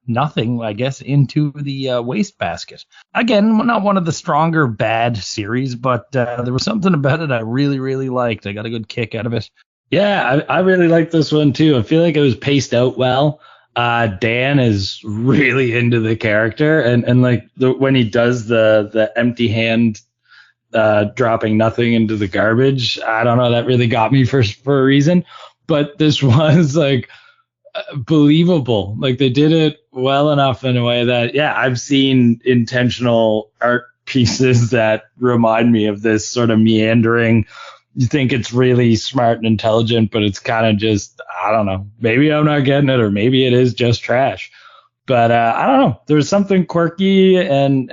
nothing, I guess, into the wastebasket. Again, not one of the stronger bad series, but there was something about it I really, really liked. I got a good kick out of it. Yeah, I really like this one too. I feel like it was paced out well. Dan is really into the character, and when he does the empty hand dropping nothing into the garbage, I don't know, that really got me for a reason. But this was believable. They did it well enough in a way that, yeah, I've seen intentional art pieces that remind me of this sort of meandering. You think it's really smart and intelligent, but it's kind of just, I don't know, maybe I'm not getting it, or maybe it is just trash. But I don't know. There's something quirky and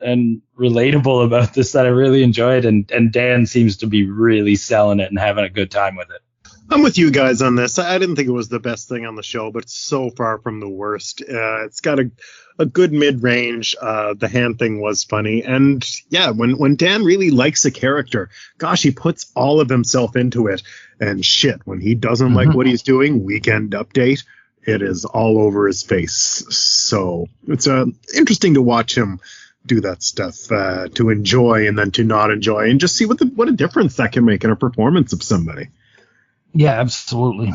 relatable about this that I really enjoyed, and Dan seems to be really selling it and having a good time with it. I'm with you guys on this. I didn't think it was the best thing on the show, but it's so far from the worst. It's got a good mid-range. The hand thing was funny. And yeah, when Dan really likes a character, gosh, he puts all of himself into it. And shit, when he doesn't like what he's doing, Weekend Update, it is all over his face. So it's interesting to watch him do that stuff, to enjoy and then to not enjoy, and just see what a difference that can make in a performance of somebody. Yeah, absolutely.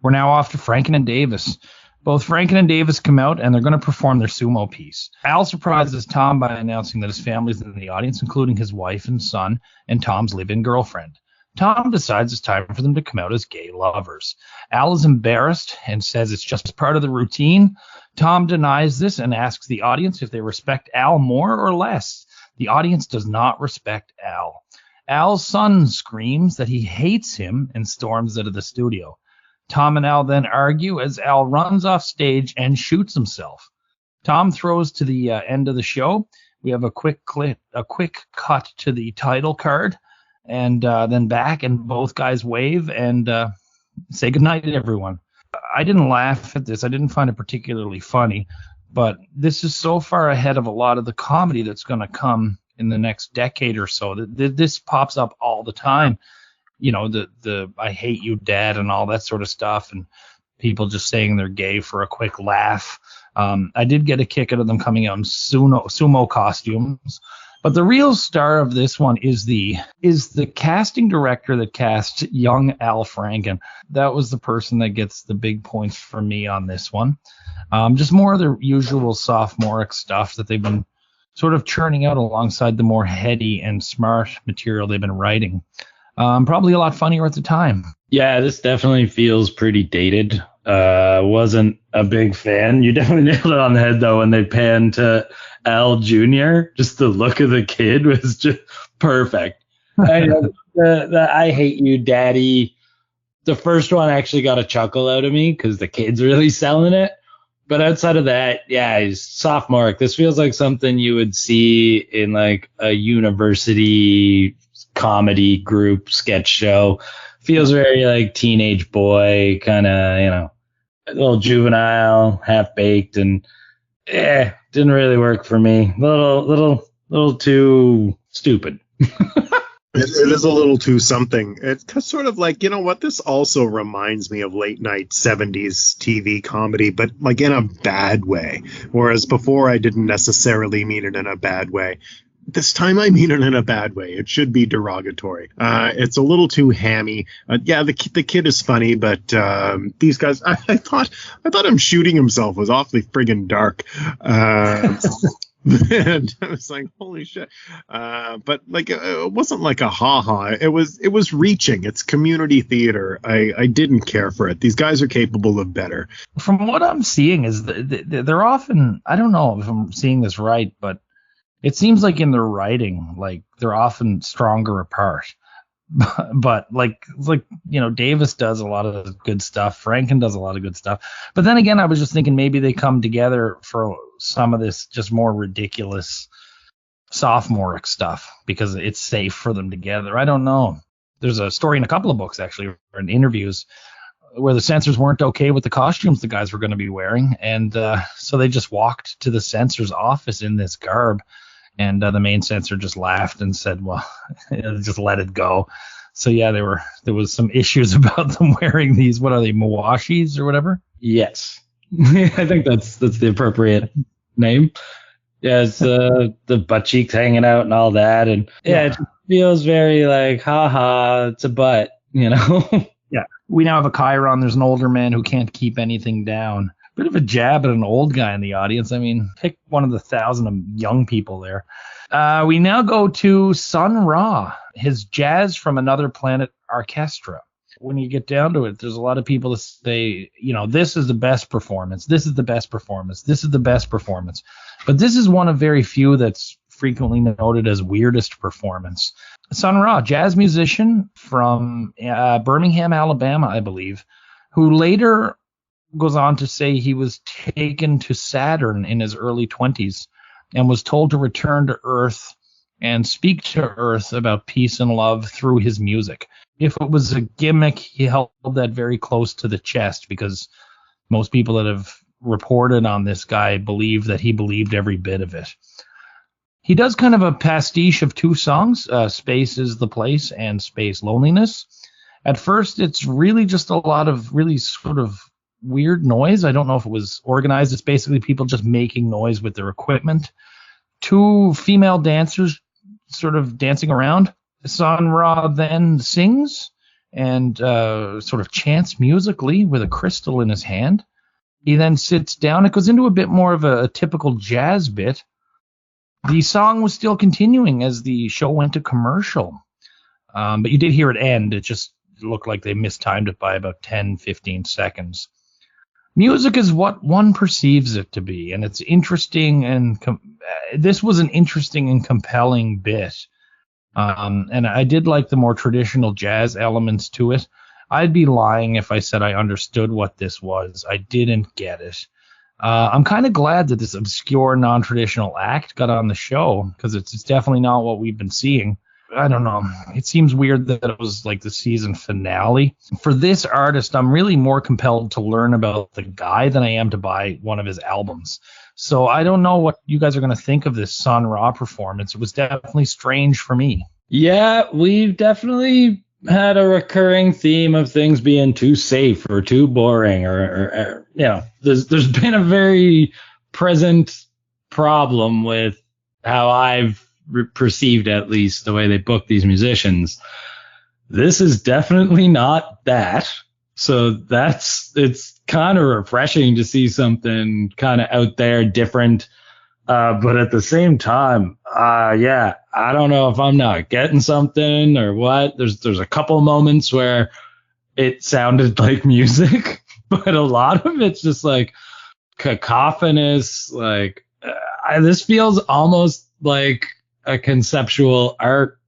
We're now off to Franken and Davis. Both Franken and Davis come out, and they're going to perform their sumo piece. Al surprises Tom by announcing that his family's in the audience, including his wife and son, and Tom's live-in girlfriend. Tom decides it's time for them to come out as gay lovers. Al is embarrassed and says it's just part of the routine. Tom denies this and asks the audience if they respect Al more or less. The audience does not respect Al. Al's son screams that he hates him and storms out of the studio. Tom and Al then argue as Al runs off stage and shoots himself. Tom throws to the end of the show. We have a quick cut to the title card, and then back, and both guys wave and say goodnight to everyone. I didn't laugh at this. I didn't find it particularly funny, but this is so far ahead of a lot of the comedy that's going to come in the next decade or so. This pops up all the time. You know, the I hate you, Dad, and all that sort of stuff, and people just saying they're gay for a quick laugh. I did get a kick out of them coming out in sumo costumes. But the real star of this one is the casting director that cast young Al Franken. That was the person that gets the big points for me on this one. Just more of the usual sophomoric stuff that they've been sort of churning out alongside the more heady and smart material they've been writing. Probably a lot funnier at the time. Yeah, this definitely feels pretty dated. Wasn't a big fan. You definitely nailed it on the head, though, when they panned to Al Jr. Just the look of the kid was just perfect. The I hate you, Daddy. The first one actually got a chuckle out of me because the kid's really selling it. But outside of that, yeah, he's sophomoric. This feels like something you would see in like a university comedy group sketch show. Feels very like teenage boy, kind of, you know, a little juvenile, half baked, and didn't really work for me. Little too stupid. It is a little too something. It's sort of like, you know what, this also reminds me of late night 70s TV comedy, but like in a bad way. Whereas before I didn't necessarily mean it in a bad way. This time I mean it in a bad way. It should be derogatory. It's a little too hammy. Yeah, the kid is funny, but these guys, I thought him shooting himself was awfully friggin' dark. And I was like, holy shit. But like, it wasn't like a ha-ha. It was reaching. It's community theater. I didn't care for it. These guys are capable of better. From what I'm seeing is they're often, I don't know if I'm seeing this right, but it seems like in their writing, like they're often stronger apart. But like, you know, Davis does a lot of good stuff. Franken does a lot of good stuff. But then again, I was just thinking maybe they come together for some of this just more ridiculous sophomoric stuff because it's safe for them together. I don't know. There's a story in a couple of books, actually, or in interviews, where the censors weren't okay with the costumes the guys were going to be wearing. And so they just walked to the censor's office in this garb. And the main censor just laughed and said, well, just let it go. So, yeah, there was some issues about them wearing these. What are they, Mawashis or whatever? Yes. I think that's the appropriate name. Yeah, it's the butt cheeks hanging out and all that. And, yeah, it feels very like, ha-ha, it's a butt, you know? Yeah. We now have a Chiron. There's an older man who can't keep anything down. Bit of a jab at an old guy in the audience. I mean, pick one of the 1,000 young people there. We now go to Sun Ra, his Jazz from Another Planet orchestra. When you get down to it, there's a lot of people that say, you know, this is the best performance. This is the best performance. This is the best performance. But this is one of very few that's frequently noted as weirdest performance. Sun Ra, jazz musician from Birmingham, Alabama, I believe, who later goes on to say he was taken to Saturn in his early 20s and was told to return to Earth and speak to Earth about peace and love through his music. If it was a gimmick, he held that very close to the chest, because most people that have reported on this guy believe that he believed every bit of it. He does kind of a pastiche of two songs, Space is the Place and Space Loneliness. At first, it's really just a lot of really sort of weird noise. I don't know if it was organized. It's basically people just making noise with their equipment. Two female dancers sort of dancing around. Sun Ra then sings and sort of chants musically with a crystal in his hand. He then sits down. It goes into a bit more of a typical jazz bit. The song was still continuing as the show went to commercial. But you did hear it end. It just looked like they mistimed it by about 10, 15 seconds. Music is what one perceives it to be, and it's interesting, and this was an interesting and compelling bit. And I did like the more traditional jazz elements to it. I'd be lying if I said I understood what this was. I didn't get it. I'm kind of glad that this obscure, non-traditional act got on the show, because it's definitely not what we've been seeing. I don't know. It seems weird that it was like the season finale. For this artist, I'm really more compelled to learn about the guy than I am to buy one of his albums. So I don't know what you guys are going to think of this Sun Ra performance. It was definitely strange for me. Yeah, we've definitely had a recurring theme of things being too safe or too boring, or you know, there's been a very present problem with how I've perceived, at least, the way they book these musicians. This is definitely not that. So it's kind of refreshing to see something kind of out there, different. But at the same time, yeah, I don't know if I'm not getting something or what. There's a couple moments where it sounded like music, but a lot of it's just like cacophonous. Like this feels almost like a conceptual art,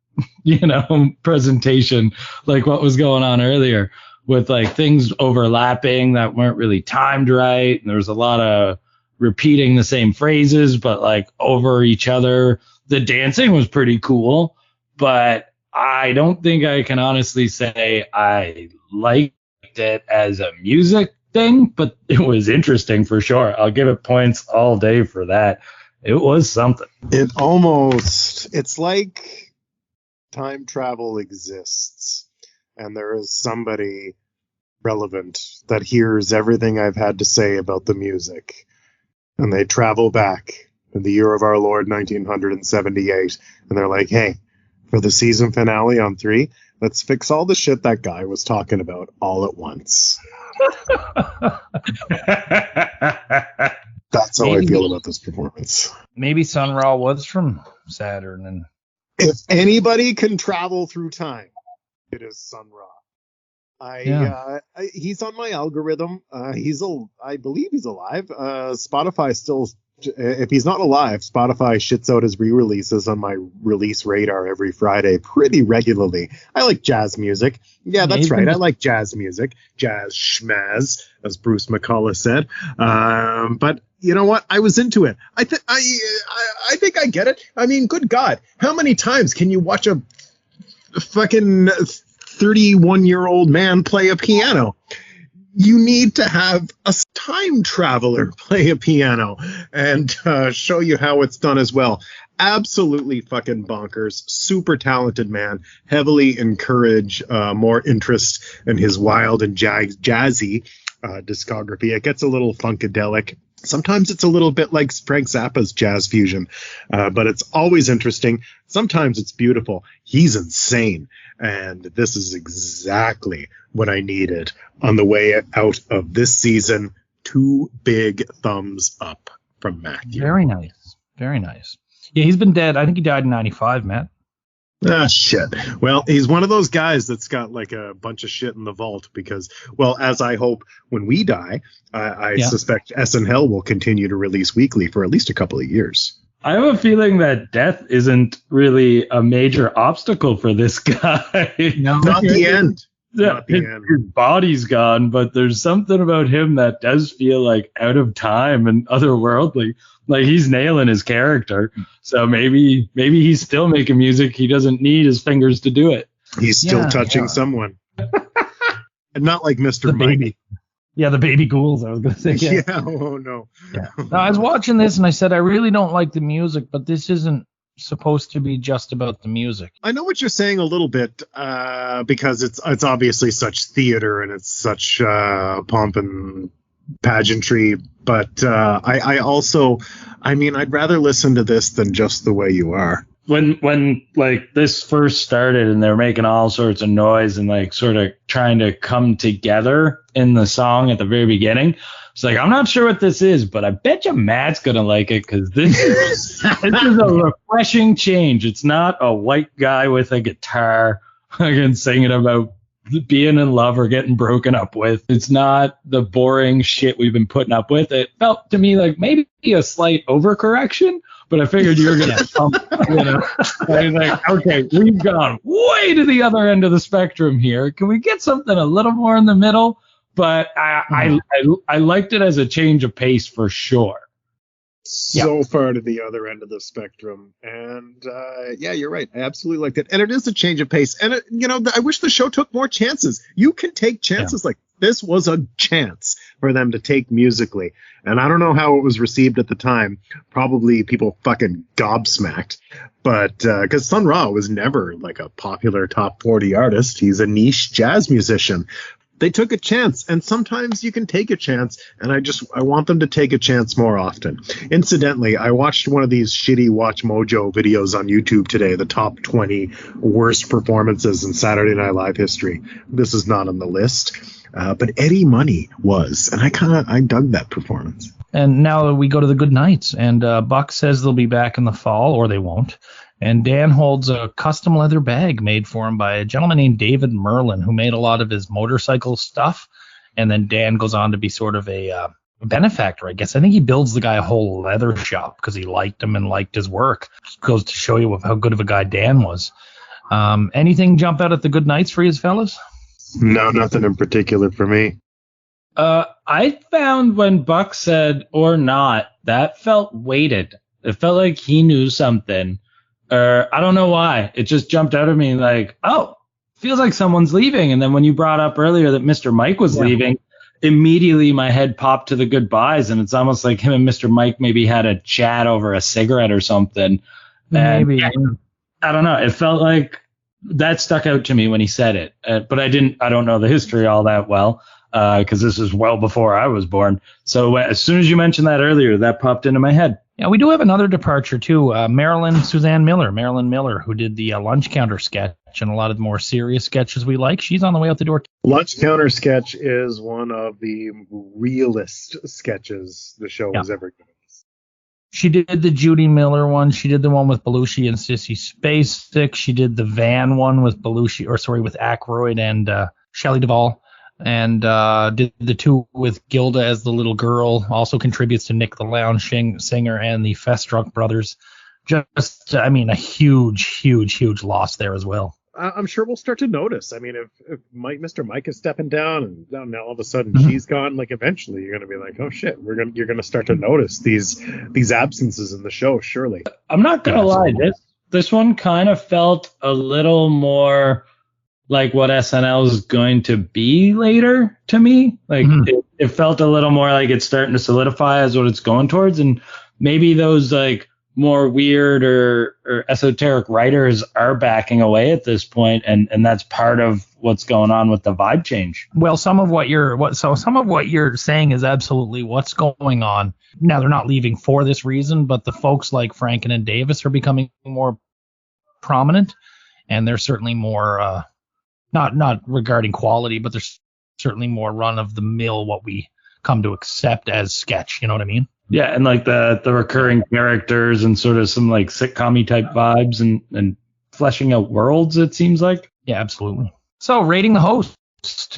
presentation, like what was going on earlier, with like things overlapping that weren't really timed right. And there was a lot of repeating the same phrases, but like over each other. The dancing was pretty cool, but I don't think I can honestly say I liked it as a music thing, but it was interesting for sure. I'll give it points all day for that. It was something. It's like time travel exists, and there is somebody relevant that hears everything I've had to say about the music, and they travel back in the year of our Lord 1978, and they're like, hey, for the season finale on 3, let's fix all the shit that guy was talking about all at once. That's how I feel about this performance. Maybe Sun Ra was from Saturn, and if anybody can travel through time, it is Sun Ra. He's on my algorithm. I believe he's alive. Spotify still, if he's not alive, Spotify shits out his re-releases on my release radar every Friday pretty regularly. I like jazz music. Yeah, that's right. I like jazz music. Jazz schmaz, as Bruce McCullough said. But you know what? I was into it. I think I get it. I mean, good God, how many times can you watch a fucking 31-year-old man play a piano? You need to have a time traveler play a piano and show you how it's done as well. Absolutely fucking bonkers. Super talented man. Heavily encourage more interest in his wild and jazzy discography. It gets a little funkadelic. Sometimes it's a little bit like Frank Zappa's jazz fusion, but it's always interesting. Sometimes it's beautiful. He's insane. And this is exactly what I needed on the way out of this season. 2 big thumbs up from Matthew. Very nice. Very nice. Yeah, he's been dead. I think he died in 95, Matt. Ah, shit. Well, he's one of those guys that's got like a bunch of shit in the vault because, well, as I hope when we die, I suspect SNHell will continue to release weekly for at least a couple of years. I have a feeling that death isn't really a major obstacle for this guy. No, not the end. not the his end. body's gone, but there's something about him that does feel like out of time and otherworldly. Like he's nailing his character. So maybe he's still making music. He doesn't need his fingers to do it. He's still touching someone. And not like Mr. Mike. Yeah, the Baby Ghouls, I was going to say. Yeah. Oh, no. Yeah. Now, I was watching this and I said, I really don't like the music, but this isn't supposed to be just about the music. I know what you're saying a little bit, because it's obviously such theater and it's such pomp and pageantry, but I also, I mean, I'd rather listen to this than Just the Way You Are. When like this first started and they're making all sorts of noise and like sort of trying to come together in the song at the very beginning, it's like, I'm not sure what this is, but I bet you Matt's gonna like it because this is a refreshing change. It's not a white guy with a guitar again singing about being in love or getting broken up with. It's not the boring shit we've been putting up with. It felt to me like maybe a slight overcorrection, but I figured you were going to come, you know. I was like, okay, we've gone way to the other end of the spectrum here. Can we get something a little more in the middle? But I liked it as a change of pace for sure. So far to the other end of the spectrum. And yeah, you're right. I absolutely liked it. And it is a change of pace. And, I wish the show took more chances. You can take chances like this was a chance for them to take musically. And I don't know how it was received at the time. Probably people fucking gobsmacked. But because Sun Ra was never like a popular top 40 artist. He's a niche jazz musician. They took a chance, and sometimes you can take a chance, and I want them to take a chance more often. Incidentally, I watched one of these shitty Watch Mojo videos on YouTube today, the top 20 worst performances in Saturday Night Live history. This is not on the list, but Eddie Money was, and I dug that performance. And now we go to the good nights, and Buck says they'll be back in the fall, or they won't. And Dan holds a custom leather bag made for him by a gentleman named David Merlin, who made a lot of his motorcycle stuff. And then Dan goes on to be sort of a benefactor, I guess. I think he builds the guy a whole leather shop because he liked him and liked his work. Just goes to show you how good of a guy Dan was. Anything jump out at the good nights for you fellas? No, nothing in particular for me. I found when Buck said or not, that felt weighted. It felt like he knew something. I don't know why. It just jumped out at me like, oh, feels like someone's leaving. And then when you brought up earlier that Mr. Mike was leaving, immediately my head popped to the goodbyes. And it's almost like him and Mr. Mike maybe had a chat over a cigarette or something. Maybe. And, I don't know. It felt like that stuck out to me when he said it. But I don't know the history all that well because this is well before I was born. So as soon as you mentioned that earlier, that popped into my head. Yeah, we do have another departure, too. Marilyn Miller, who did the lunch counter sketch and a lot of the more serious sketches we like. She's on the way out the door. Lunch counter sketch is one of the realest sketches the show has ever given us. She did the Judy Miller one. She did the one with Belushi and Sissy Spacek. She did the van one with with Aykroyd and Shelley Duvall. And did the two with Gilda as the little girl, also contributes to Nick the Lounge Singer and the Festruck brothers. Just, a huge loss there as well. I'm sure we'll start to notice. I mean, if Mr. Mike is stepping down and now all of a sudden she's gone, like eventually you're going to be like, oh shit, you're going to start to notice these absences in the show, surely. I'm not going to lie. This one kind of felt a little more like what SNL is going to be later to me. Like it felt a little more like it's starting to solidify as what it's going towards. And maybe those like more weird or esoteric writers are backing away at this point. And that's part of what's going on with the vibe change. Well, some of what you're saying is absolutely what's going on. Now they're not leaving for this reason, but the folks like Franken and Davis are becoming more prominent, and they're certainly more, not regarding quality, but there's certainly more run of the mill what we come to accept as sketch. You know what I mean? Yeah, and like the recurring characters and sort of some like sitcom-y type vibes and fleshing out worlds, it seems like. Yeah, absolutely. So rating the host.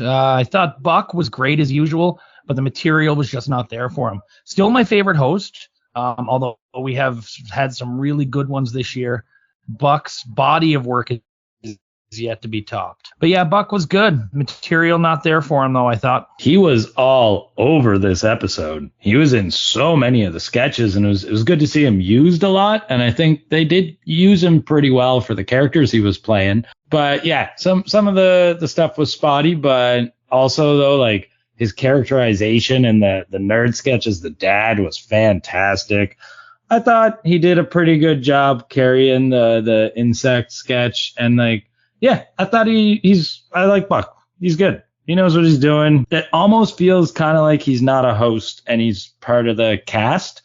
I thought Buck was great as usual, but the material was just not there for him. Still my favorite host, although we have had some really good ones this year. Buck's body of work is yet to be topped. But yeah, Buck was good. Material not there for him, though, I thought. He was all over this episode. He was in so many of the sketches, and it was good to see him used a lot. And I think they did use him pretty well for the characters he was playing. But yeah, some of the stuff was spotty, but also, though, like his characterization in the nerd sketch as the dad was fantastic. I thought he did a pretty good job carrying the insect sketch, and like, yeah, I thought I like Buck. He's good. He knows what he's doing. It almost feels kind of like he's not a host and he's part of the cast,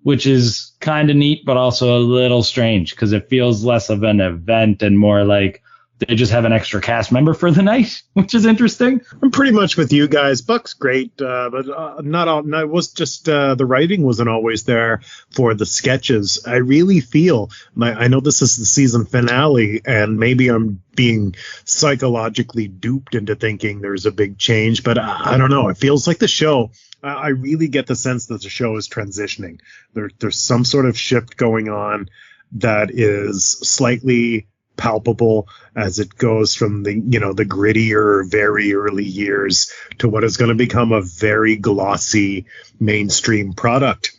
which is kind of neat, but also a little strange because it feels less of an event and more like they just have an extra cast member for the night, which is interesting. I'm pretty much with you guys. Buck's great, but not all. No, it was just the writing wasn't always there for the sketches. I really feel I know this is the season finale, and maybe I'm being psychologically duped into thinking there's a big change, but I don't know. It feels like the show. I really get the sense that the show is transitioning. There's some sort of shift going on that is slightly palpable as it goes from the grittier, very early years to what is going to become a very glossy mainstream product.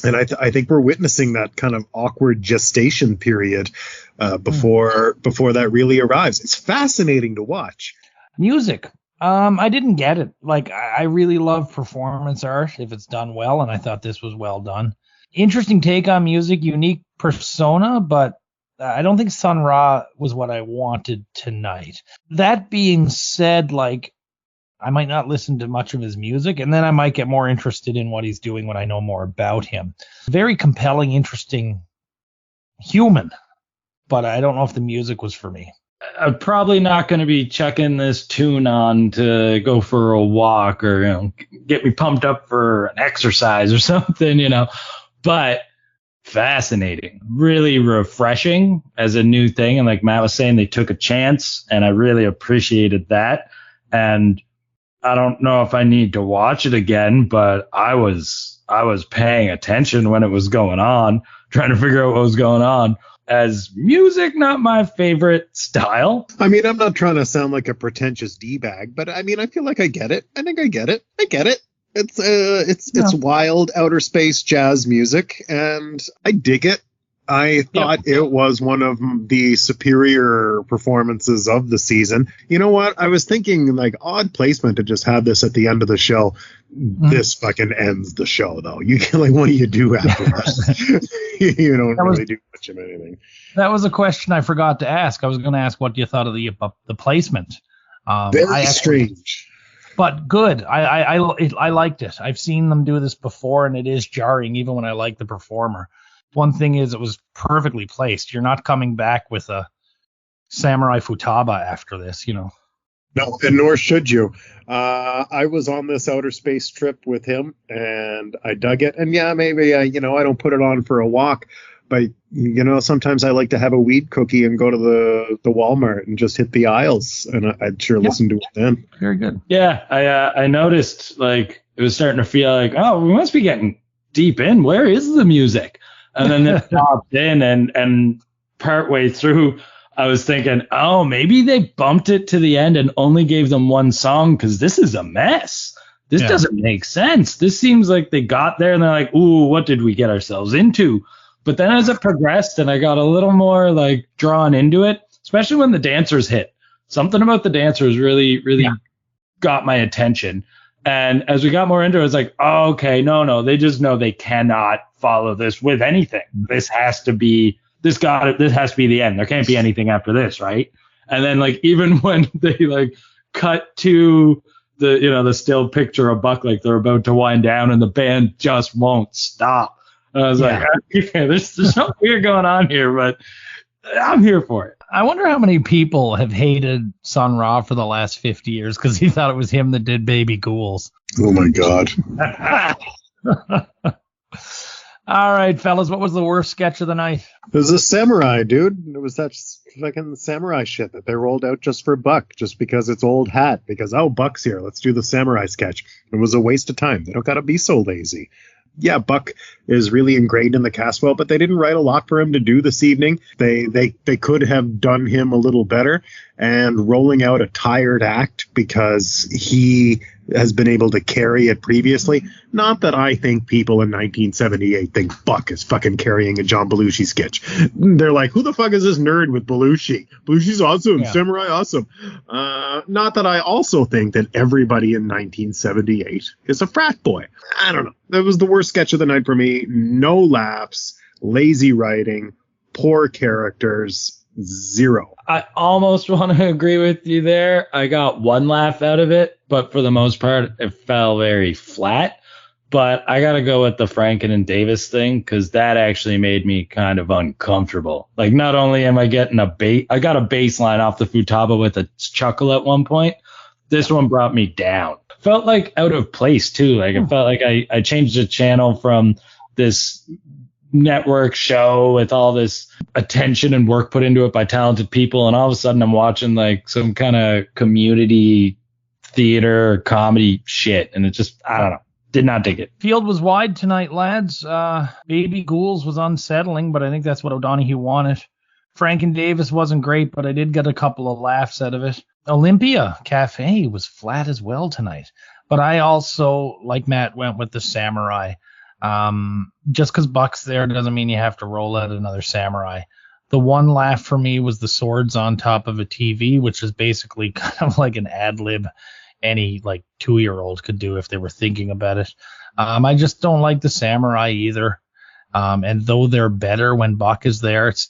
And I think we're witnessing that kind of awkward gestation period before that really arrives. It's fascinating to watch. Music. I didn't get it. Like, I really love performance art if it's done well, and I thought this was well done. Interesting take on music, unique persona, but I don't think Sun Ra was what I wanted tonight. That being said, like, I might not listen to much of his music, and then I might get more interested in what he's doing when I know more about him. Very compelling, interesting human, but I don't know if the music was for me. I'm probably not going to be checking this tune on to go for a walk or, get me pumped up for an exercise or something, but fascinating, really refreshing as a new thing. And like Matt was saying, they took a chance, and I really appreciated that. And I don't know if I need to watch it again, but I was paying attention when it was going on, trying to figure out what was going on. As music, not my favorite style. I mean, I'm not trying to sound like a pretentious D-bag, but I mean, I feel like I get it. I think I get it. It's wild outer space jazz music, and I dig it. I thought it was one of the superior performances of the season. You know what? I was thinking, like, odd placement to just have this at the end of the show. This fucking ends the show, though. You can, like, what do you do after that? You don't really do much of anything. That was a question I forgot to ask. I was going to ask, what you thought of the placement. Very strange. But good. I liked it. I've seen them do this before, and it is jarring, even when I like the performer. One thing is, it was perfectly placed. You're not coming back with a samurai futaba after this, No, and nor should you. I was on this outer space trip with him, and I dug it. And yeah, maybe I don't put it on for a walk, but sometimes I like to have a weed cookie and go to the Walmart and just hit the aisles, and I'd sure listen to it then. Very good. Yeah, I noticed, like, it was starting to feel like, oh, we must be getting deep in. Where is the music? And then it popped in, and partway through, I was thinking, oh, maybe they bumped it to the end and only gave them one song because this is a mess. This doesn't make sense. This seems like they got there and they're like, ooh, what did we get ourselves into? But then as it progressed and I got a little more like drawn into it, especially when the dancers hit, something about the dancers really got my attention. And as we got more into it, I was like, oh, okay, no, they just know they cannot follow this with anything. This has to be the end. There can't be anything after this, right? And then, like, even when they like cut to the still picture of Buck, like they're about to wind down, and the band just won't stop. And I was like, okay, there's something weird going on here, but I'm here for it. I wonder how many people have hated Sun Ra for the last 50 years because he thought it was him that did Baby Ghouls. Oh, my God. All right, fellas, what was the worst sketch of the night? It was a samurai, dude. It was that fucking samurai shit that they rolled out just for Buck, just because it's old hat. Because, Buck's here. Let's do the samurai sketch. It was a waste of time. They don't got to be so lazy. yeah, Buck is really ingrained in the cast well, but they didn't write a lot for him to do this evening. They could have done him a little better, and rolling out a tired act because he has been able to carry it previously. Not that I think people in 1978 think Buck is fucking carrying a John Belushi sketch. They're like, who the fuck is this nerd with Belushi? Belushi's awesome, yeah. Samurai awesome. Not that I also think that everybody in 1978 is a frat boy. I don't know. That was the worst sketch of the night for me. No laughs, lazy writing, poor characters, zero. I almost want to agree with you there. I got one laugh out of it, but for the most part, it fell very flat. But I got to go with the Franken and Davis thing, because that actually made me kind of uncomfortable. Like, not only am I getting I got a baseline off the Futaba with a chuckle at one point. This one brought me down. Felt like out of place, too. Like, it felt like I changed the channel from this network show with all this attention and work put into it by talented people, and all of a sudden I'm watching like some kind of community theater comedy shit, and it just, I don't know, did not dig it. Field was wide tonight, lads. Baby Ghouls was unsettling, but I think that's what O'Donoghue wanted. Franken Davis wasn't great, but I did get a couple of laughs out of it. Olympia Cafe was flat as well tonight, but I also, like Matt, went with the Samurai. Just because Buck's there doesn't mean you have to roll out another Samurai. The one laugh for me was the swords on top of a TV, which is basically kind of like an ad lib any like 2-year-old could do if they were thinking about it. I just don't like the Samurai either. And though they're better when Buck is there, it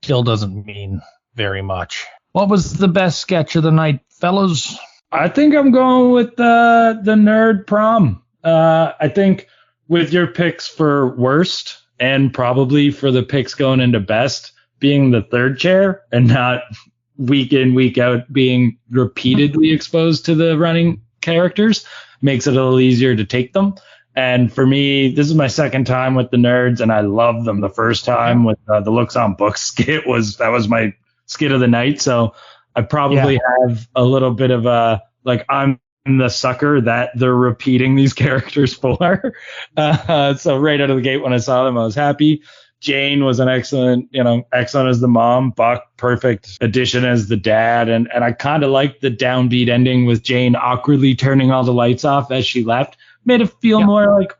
still doesn't mean very much. What was the best sketch of the night, fellas? I think I'm going with the nerd prom. I think with your picks for worst and probably for the picks going into best being the third chair and not week in, week out being repeatedly exposed to the running characters makes it a little easier to take them. And for me, this is my second time with the nerds, and I loved them the first time with the Looks on Books skit. That was my skit of the night. So I probably have a little bit of a, like, I'm the sucker that they're repeating these characters for. So right out of the gate when I saw them, I was happy. Jane was an excellent as the mom. Buck, perfect addition as the dad. And I kind of liked the downbeat ending with Jane awkwardly turning all the lights off as she left. Made it feel more like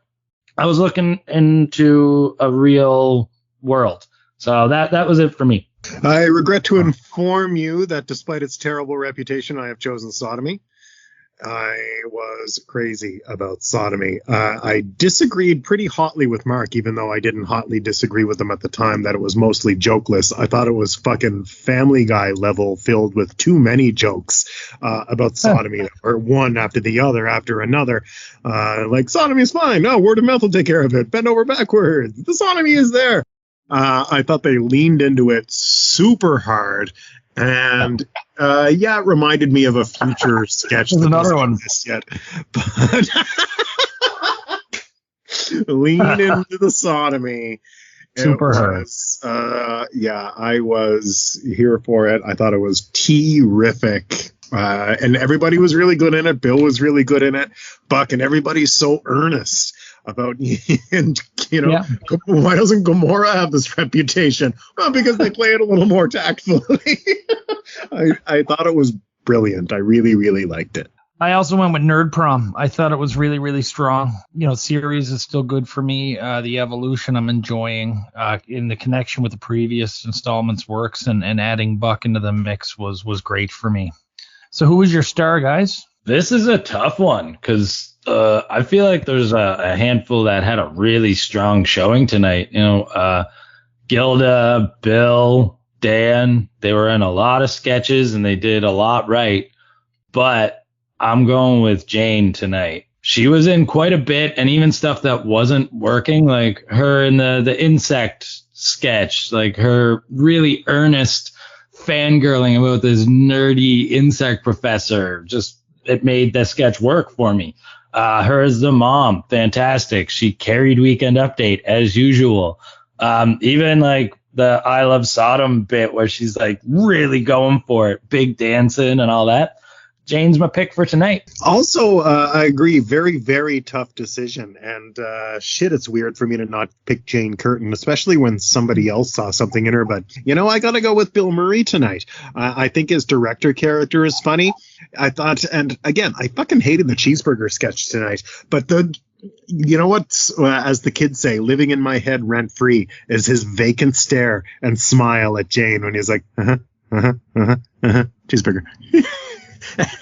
I was looking into a real world. So that was it for me. I regret to inform you that despite its terrible reputation, I have chosen Sodomy. I was crazy about Sodomy. I disagreed pretty hotly with Mark, even though I didn't hotly disagree with him at the time that it was mostly jokeless. I thought it was fucking Family Guy level, filled with too many jokes about Sodomy, or one after the other after another. Like, Sodomy's fine. No, word of mouth will take care of it. Bend over backwards. The Sodomy is there. I thought they leaned into it super hard. And it reminded me of a future sketch. There's another one yet, but lean into the Sodomy. Super hard. I was here for it. I thought it was terrific. And everybody was really good in it. Bill was really good in it. Buck, and everybody's so earnest about, and why doesn't Gamora have this reputation? Well, because they play it a little more tactfully. I thought it was brilliant. I really, really liked it. I also went with Nerd Prom. I thought it was really, really strong. Series is still good for me. The evolution I'm enjoying in the connection with the previous installments works, and adding Buck into the mix was great for me. So who was your star, guys? This is a tough one because I feel like there's a handful that had a really strong showing tonight. Gilda, Bill, Dan, they were in a lot of sketches and they did a lot right. But I'm going with Jane tonight. She was in quite a bit, and even stuff that wasn't working, like her in the insect sketch, like her really earnest fangirling about this nerdy insect professor. Just, it made the sketch work for me. Her as the mom, fantastic. She carried Weekend Update as usual. Even like the I Love Sodom bit where she's like really going for it, big dancing and all that. Jane's my pick for tonight. Also, I agree. Very, very tough decision. And shit, it's weird for me to not pick Jane Curtin, especially when somebody else saw something in her. But, I got to go with Bill Murray tonight. I think his director character is funny. I thought, and again, I fucking hated the cheeseburger sketch tonight. But you know what, as the kids say, living in my head rent free is his vacant stare and smile at Jane when he's like, cheeseburger.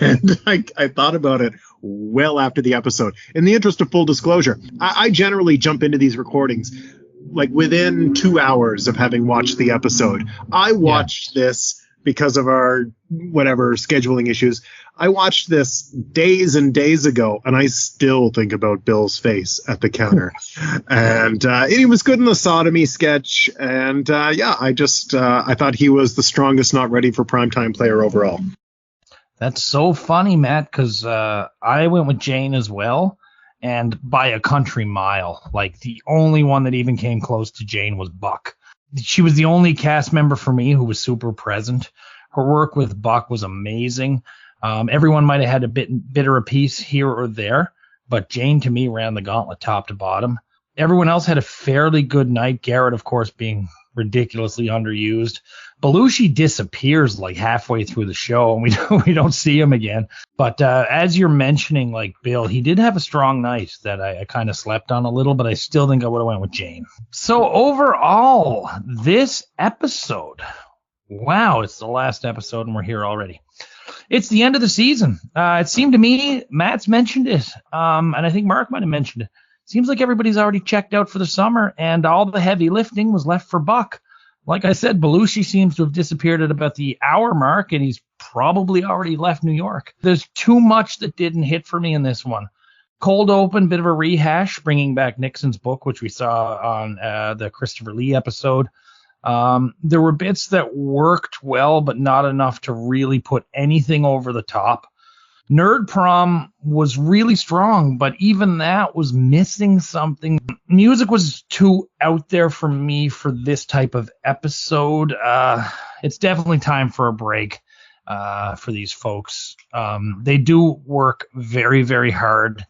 And I thought about it well after the episode. In the interest of full disclosure, I generally jump into these recordings like within 2 hours of having watched the episode. I watched this because of our whatever scheduling issues. I watched this days and days ago, and I still think about Bill's face at the counter. And he was good in the sodomy sketch. And I thought he was the strongest not ready for primetime player overall. That's so funny, Matt, because I went with Jane as well, and by a country mile. Like, the only one that even came close to Jane was Buck. She was the only cast member for me who was super present. Her work with Buck was amazing. Everyone might have had a bit of a piece here or there, but Jane, to me, ran the gauntlet top to bottom. Everyone else had a fairly good night. Garrett, of course, being ridiculously underused. Belushi disappears like halfway through the show, and we don't see him again. But as you're mentioning, like Bill, he did have a strong night that I kind of slept on a little, but I still think I would have went with Jane. So overall, this episode, wow, it's the last episode and we're here already. It's the end of the season. It seemed to me, Matt's mentioned it, and I think Mark might have mentioned it. Seems like everybody's already checked out for the summer, and all the heavy lifting was left for Buck. Like I said, Belushi seems to have disappeared at about the hour mark, and he's probably already left New York. There's too much that didn't hit for me in this one. Cold open, bit of a rehash, bringing back Nixon's book, which we saw on the Christopher Lee episode. There were bits that worked well, but not enough to really put anything over the top. Nerd Prom was really strong, but even that was missing something. Music was too out there for me for this type of episode. It's definitely time for a break for these folks. They do work very, very hard,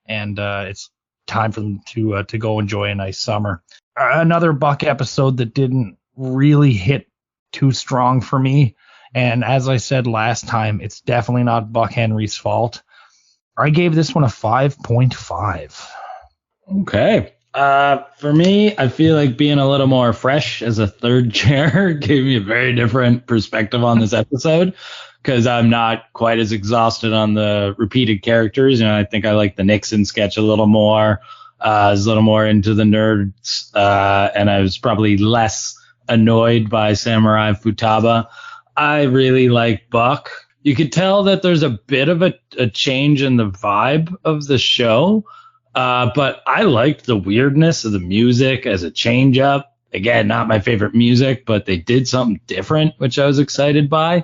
and it's time for them to go enjoy a nice summer. Another Buck episode that didn't really hit too strong for me. And as I said last time, it's definitely not Buck Henry's fault. I gave this one a 5.5. Okay. For me, I feel like being a little more fresh as a third chair gave me a very different perspective on this episode, because I'm not quite as exhausted on the repeated characters. I think I like the Nixon sketch a little more. I was a little more into the nerds, and I was probably less annoyed by Samurai Futaba. I really like Buck. You could tell that there's a bit of a change in the vibe of the show, but I liked the weirdness of the music as a change up. Again, not my favorite music, but they did something different, which I was excited by.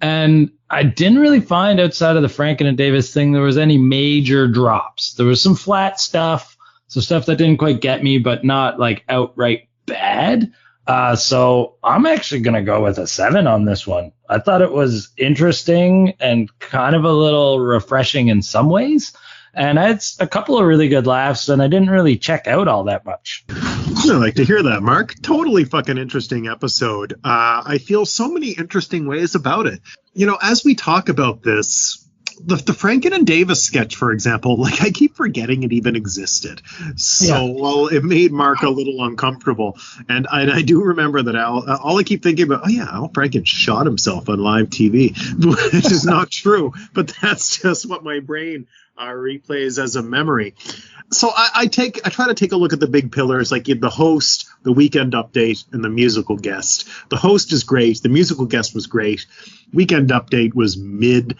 And I didn't really find outside of the Franken and Davis thing there was any major drops. There was some flat stuff, some stuff that didn't quite get me, but not like outright bad. So I'm actually going to go with a 7 on this one. I thought it was interesting and kind of a little refreshing in some ways. And I had a couple of really good laughs, and I didn't really check out all that much. I like to hear that, Mark. Totally fucking interesting episode. I feel so many interesting ways about it. As we talk about this, the Franken and Davis sketch, for example, like I keep forgetting it even existed. So it made Mark a little uncomfortable. And I do remember that all I keep thinking about, Al Franken shot himself on live TV, which is not true. But that's just what my brain replays as a memory. So I try to take a look at the big pillars, like the host, the weekend update, and the musical guest. The host is great. The musical guest was great. Weekend update was mid.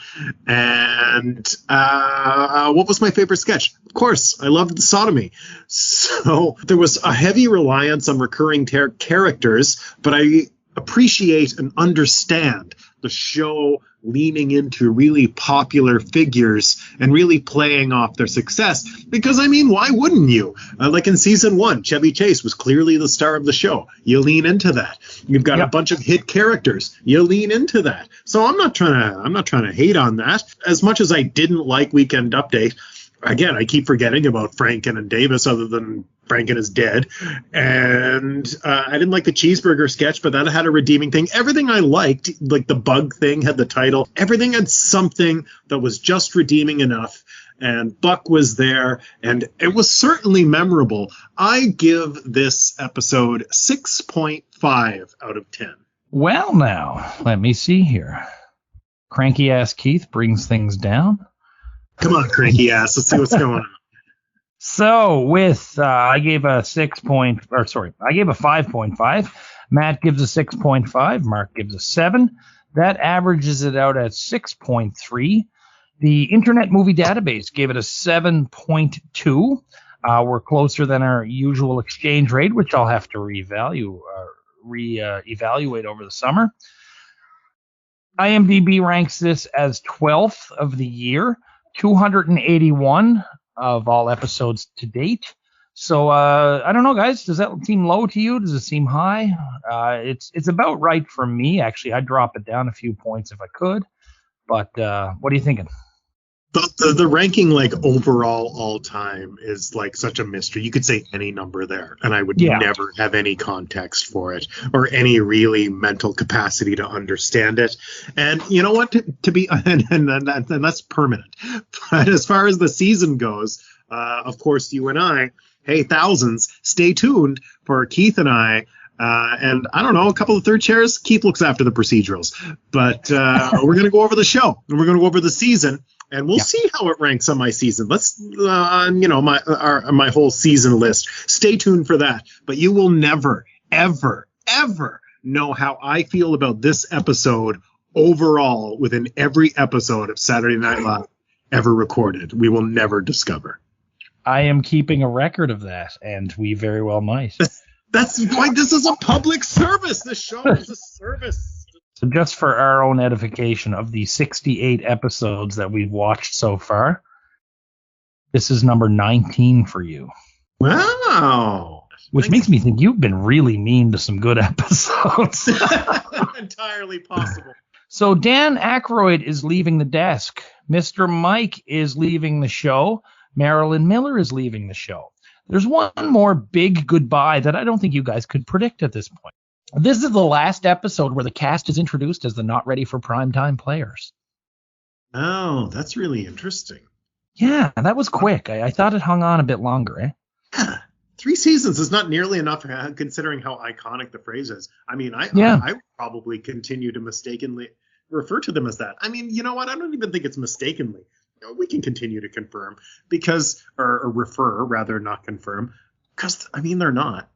And what was my favorite sketch? Of course, I loved the sodomy. So there was a heavy reliance on recurring characters, but I appreciate and understand the show leaning into really popular figures and really playing off their success. Because, I mean, why wouldn't you? Like in season 1, Chevy Chase was clearly the star of the show. You lean into that. You've got a bunch of hit characters. You lean into that. So I'm not trying to hate on that. As much as I didn't like Weekend Update, again, I keep forgetting about Franken and Davis, other than Franken is dead. And I didn't like the cheeseburger sketch, but that had a redeeming thing. Everything I liked, like the bug thing had the title. Everything had something that was just redeeming enough. And Buck was there, and it was certainly memorable. I give this episode 6.5 out of 10. Well, now, let me see here. Cranky ass Keith brings things down. Come on, cranky ass. Let's see what's going on. So I gave a 5.5. Matt gives a 6.5. Mark gives a 7. That averages it out at 6.3. The Internet Movie Database gave it a 7.2. We're closer than our usual exchange rate, which I'll have to evaluate over the summer. IMDb ranks this as 12th of the year, 281 of all episodes to date. So I don't know, guys. Does that seem low to you? Does it seem high? It's about right for me. Actually, I'd drop it down a few points if I could. But what are you thinking? The ranking, like, overall all time is like such a mystery. You could say any number there, and I would never have any context for it or any really mental capacity to understand it. And you know what? To be and that's permanent. But as far as the season goes, of course, you and I, hey, thousands, stay tuned for Keith and I. And I don't know, a couple of third chairs. Keith looks after the procedurals, but we're going to go over the show and we're going to go over the season. And we'll see how it ranks on my season. Let's, my whole season list. Stay tuned for that. But you will never, ever, ever know how I feel about this episode overall within every episode of Saturday Night Live ever recorded. We will never discover. I am keeping a record of that, and we very well might. That's why this is a public service. This show is a service. So just for our own edification, of the 68 episodes that we've watched so far, this is number 19 for you. Wow. Which makes me think you've been really mean to some good episodes. Entirely possible. So Dan Aykroyd is leaving the desk. Mr. Mike is leaving the show. Marilyn Miller is leaving the show. There's one more big goodbye that I don't think you guys could predict at this point. This is the last episode where the cast is introduced as the not ready for primetime players. Oh, that's really interesting. Yeah, that was quick. I thought it hung on a bit longer, eh? Yeah. 3 seasons is not nearly enough considering how iconic the phrase is. I mean, I would probably continue to mistakenly refer to them as that. I mean, you know what? I don't even think it's mistakenly. We can continue to confirm or refer, rather, not confirm, because, I mean, they're not.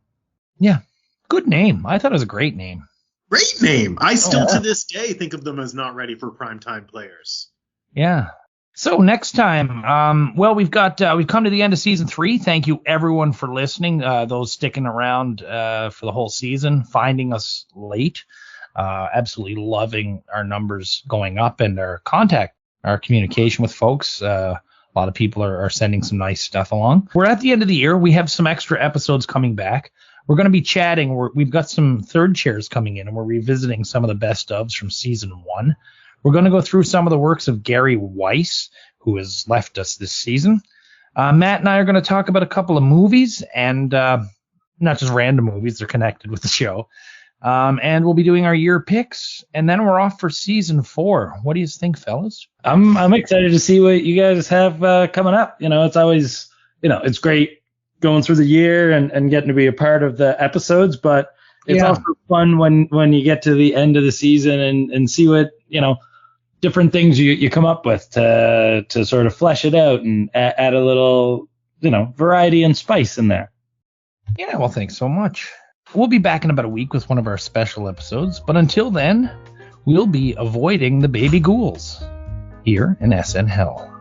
Yeah. Good name. I thought it was a great name. Great name. I still to this day think of them as not ready for primetime players. Yeah. So next time, we've come to the end of season 3. Thank you everyone for listening. Those sticking around for the whole season, finding us late. Absolutely loving our numbers going up and our communication with folks. A lot of people are sending some nice stuff along. We're at the end of the year. We have some extra episodes coming back. We're going to be chatting. We've got some third chairs coming in, and we're revisiting some of the best ofs from season 1. We're going to go through some of the works of Gary Weiss, who has left us this season. Matt and I are going to talk about a couple of movies, and not just random movies. They're connected with the show. And we'll be doing our year picks, and then we're off for season 4. What do you think, fellas? I'm excited to see what you guys have coming up. It's always, it's great going through the year and getting to be a part of the episodes, but it's also fun when you get to the end of the season and see what, different things you come up with to sort of flesh it out and add a little, variety and spice in there. Yeah, well, thanks so much. We'll be back in about a week with one of our special episodes, but until then, we'll be avoiding the Baby Ghouls here in SNHell.